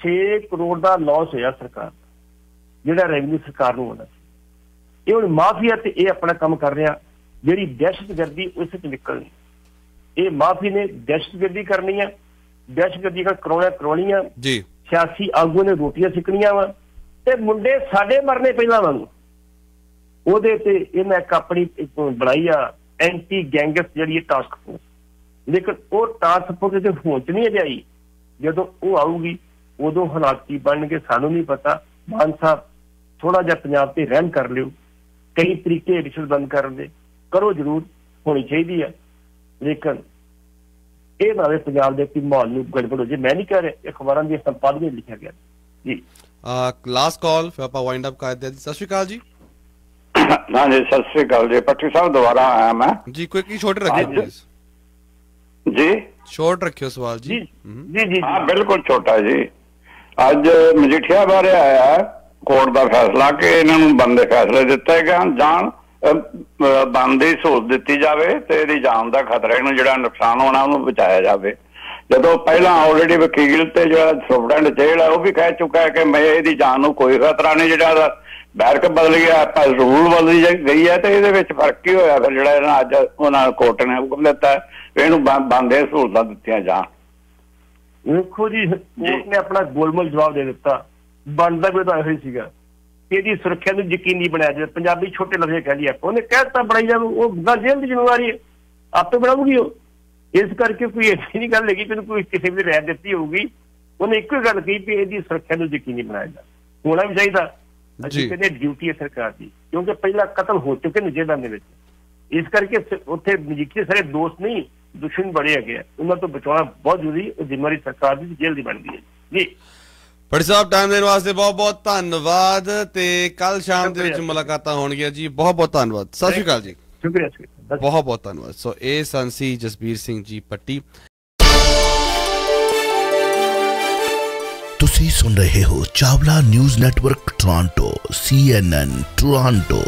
6 ਕਰੋੜ ਦਾ ਲਾਸ ਹੋਇਆ ਸਰਕਾਰ ਦਾ, ਜਿਹੜਾ ਰੈਵਨਿਊ ਸਰਕਾਰ ਨੂੰ ਆਉਣਾ ਸੀ। ਇਹ ਹੁਣ ਮਾਫੀਆ ਤੇ ਇਹ ਆਪਣਾ ਕੰਮ ਕਰ ਰਿਹਾ। ਜਿਹੜੀ ਦਹਿਸ਼ਤਗਰਦੀ ਉਸ ਚ ਨਿਕਲਣੀ, ਇਹ ਮਾਫੀ ਨੇ ਦਹਿਸ਼ਤਗਰਦੀ ਕਰਨੀ ਆ, ਦਹਿਸ਼ਤਗਰਦੀ ਕਰਾਉਣੀ ਆ ਜੀ। ਸਿਆਸੀ ਆਗੂ ਨੇ ਰੋਟੀਆਂ ਸਿੱਕਣੀਆਂ ਵਾ ਤੇ ਮੁੰਡੇ ਸਾਡੇ ਮਰਨੇ ਪਹਿਲਾਂ ਵਾਂਗੂ। ਉਹਦੇ ਤੇ ਇਹਨਾਂ ਇੱਕ ਆਪਣੀ ਬਣਾਈ ਆ ਐਂਟੀ ਗੈਂਗਸ ਜਿਹੜੀ ਟਾਸਕ ਫੋਰਸ, ਲੇਕਿਨ ਉਹ ਟਾਸਕ ਫੋਰਸ ਤੇ ਪਹੁੰਚ ਨਹੀਂ ਜਾਈ। ਜਦੋਂ ਉਹ ਆਊਗੀ ਉਦੋਂ ਹਾਲਾਤ ਕੀ ਬਣਨਗੇ ਸਾਨੂੰ ਨਹੀਂ ਪਤਾ। ਮਾਨ ਸਾਹਿਬ ਥੋੜਾ ਜਿਹਾ ਪੰਜਾਬ ਤੇ ਰਹਿਮ ਕਰ ਲਿਓ, ਕਈ ਤਰੀਕੇ ਰਿਸ਼ਵਤ ਬੰਦ ਕਰਨ ਦੇ ਕਰੋ, ਜ਼ਰੂਰ ਹੋਣੀ ਚਾਹੀਦੀ ਆ, ਲੇਕਿਨ ਇਹ ਨਾਲੇ ਪੰਜਾਬ ਦੇ ਮਾਹੌਲ ਨੂੰ ਗੜਬੜ ਹੋ ਜੇ। ਮੈਂ ਨਹੀਂ ਕਹਿ ਰਿਹਾ, ਅਖਬਾਰਾਂ ਦੀਆਂ ਸੰਪਾਦਕੀਆਂ ਲਿਖਿਆ ਗਿਆ ਜੀ। ਲਾਸਟ ਕਾਲ ਫਿਰ ਆਪਾਂ ਵਾਈਂਡ ਅਪ ਕਰਦੇ ਹਾਂ। ਸਤਿ ਸ਼੍ਰੀ ਅਕਾਲ ਜੀ। हाँ जी, सत श्री अकाल जी। पट्टी साहब दोबारा आया मैं जी। क्विकली शॉर्ट रखिए प्लीज जी, शॉर्ट रखियो सवाल जी। जी हाँ बिल्कुल छोटा जी। ਅੱਜ ਮਜੀਠੀਆ ਬਾਰੇ ਆਇਆ ਕੋਰਟ ਦਾ ਫੈਸਲਾ ਕਿ ਇਹਨਾਂ ਨੂੰ ਬੰਦੇ ਫੈਸਲੇ ਦਿੱਤੇ ਗਏ ਜਾਣ, ਬੰਦੀ ਸਹੂਲਤ ਦਿੱਤੀ ਜਾਵੇ ਤੇ ਇਹਦੀ ਜਾਨ ਦਾ ਖਤਰਾ, ਇਹਨੂੰ ਜਿਹੜਾ ਨੁਕਸਾਨ ਹੋਣਾ ਉਹਨੂੰ ਬਚਾਇਆ ਜਾਵੇ। ਜਦੋਂ ਪਹਿਲਾਂ ਆਲਰੇਡੀ ਵਕੀਲ ਤੇ ਜਿਹੜਾ ਸੁਪਰਡੈਂਟ ਜੇਲ੍ਹ ਹੈ ਉਹ ਵੀ ਕਹਿ ਚੁੱਕਾ ਹੈ ਕਿ ਮੈਂ ਇਹਦੀ ਜਾਨ ਨੂੰ ਕੋਈ ਖਤਰਾ ਨਹੀਂ, ਜਿਹੜਾ ਬੈਰਕ ਬਦਲ ਗਿਆ, ਰੂਲ ਬਦਲੀ ਗਈ ਹੈ ਤੇ ਇਹਦੇ ਵਿੱਚ ਫਰਕ ਕੀ ਹੋਇਆ ਫਿਰ ਜਿਹੜਾ ਇਹਨਾਂ ਅੱਜ ਉਹਨਾਂ ਕੋਰਟ ਨੇ ਹੁਕਮ ਦਿੱਤਾ ਇਹਨੂੰ ਬੰਦੇ ਸਹੂਲਤਾਂ ਦਿੱਤੀਆਂ ਜਾਣ। ਵੇਖੋ ਜੀ, ਕੋਰਟ ਨੇ ਆਪਣਾ ਗੋਲਮੋਲ ਜਵਾਬ ਦੇ ਦਿੱਤਾ। ਬਣਦਾ ਵੀ ਤਾਂ ਇਹੋ ਹੀ ਸੀਗਾ ਕਿ ਇਹਦੀ ਸੁਰੱਖਿਆ ਨੂੰ ਯਕੀਨੀ ਬਣਾਇਆ ਜਾਵੇ। ਪੰਜਾਬੀ ਛੋਟੇ ਲਫ਼ਜ਼ ਕਹਿ ਲਈ ਆਪਾਂ, ਉਹਨੇ ਕਹਿ ਦਿੱਤਾ ਬਣਾਈ ਜਾਵੇ, ਉਹ ਜੇਲ੍ਹ ਦੀ ਜ਼ਿੰਮੇਵਾਰੀ ਹੈ, ਆਪੇ ਬਣਾਉਗੀ ਉਹ। ਇਸ ਕਰਕੇ ਕੋਈ ਐਸੀ ਨਹੀਂ ਗੱਲ ਹੈਗੀ ਕਿ ਕੋਈ ਕਿਸੇ ਵੀ ਰਾਇ ਦਿੱਤੀ ਹੋਊਗੀ। ਉਹਨੇ ਇੱਕੋ ਹੀ ਗੱਲ ਕਹੀ ਵੀ ਇਹਦੀ ਸੁਰੱਖਿਆ ਨੂੰ ਯਕੀਨੀ ਬਣਾਇਆ ਜਾਵੇ, ਹੋਣਾ ਵੀ ਚਾਹੀਦਾ। ਅਸੀਂ ਕਹਿੰਦੇ ਡਿਊਟੀ ਹੈ ਸਰਕਾਰ ਦੀ, ਕਿਉਂਕਿ ਪਹਿਲਾਂ ਕਤਲ ਹੋ ਚੁੱਕੇ ਨੇ ਜੇਲ੍ਹਾਂ ਦੇ ਵਿੱਚ। ਇਸ ਕਰਕੇ ਉੱਥੇ ਮਜੀਠੀਏ ਸਾਰੇ ਦੋਸਤ ਨਹੀਂ, ਦੁਸ਼ਮਣ ਬੜੇ ਹੈਗੇ ਆ, ਉਹਨਾਂ ਤੋਂ ਬਚਾਉਣਾ ਬਹੁਤ ਜ਼ਰੂਰੀ। ਉਹ ਜ਼ਿੰਮੇਵਾਰੀ ਸਰਕਾਰ ਦੀ ਜੇਲ੍ਹ ਦੀ ਬਣਦੀ ਹੈ ਜੀ। ਭੱਟੀ ਸਾਹਿਬ ਟਾਈਮ ਦੇਣ ਵਾਸਤੇ ਬਹੁਤ ਬਹੁਤ ਧੰਨਵਾਦ ਤੇ ਕੱਲ ਸ਼ਾਮ ਦੇ ਵਿੱਚ ਮੁਲਾਕਾਤਾਂ ਹੋਣਗੀਆਂ ਜੀ। ਬਹੁਤ ਬਹੁਤ ਧੰਨਵਾਦ। ਸਤਿ ਸ਼੍ਰੀ ਅਕਾਲ ਜੀ। ਸ਼ੁਕਰੀਆ, ਬਹੁਤ ਬਹੁਤ ਧੰਨਵਾਦ। ਸੋ ਇਹ ਸਨ ਸੀ ਜਸਬੀਰ ਸਿੰਘ ਜੀ ਪੱਟੀ। ਤੁਸੀਂ ਸੁਣ ਰਹੇ ਹੋ Chawla news network Toronto CNN Toronto.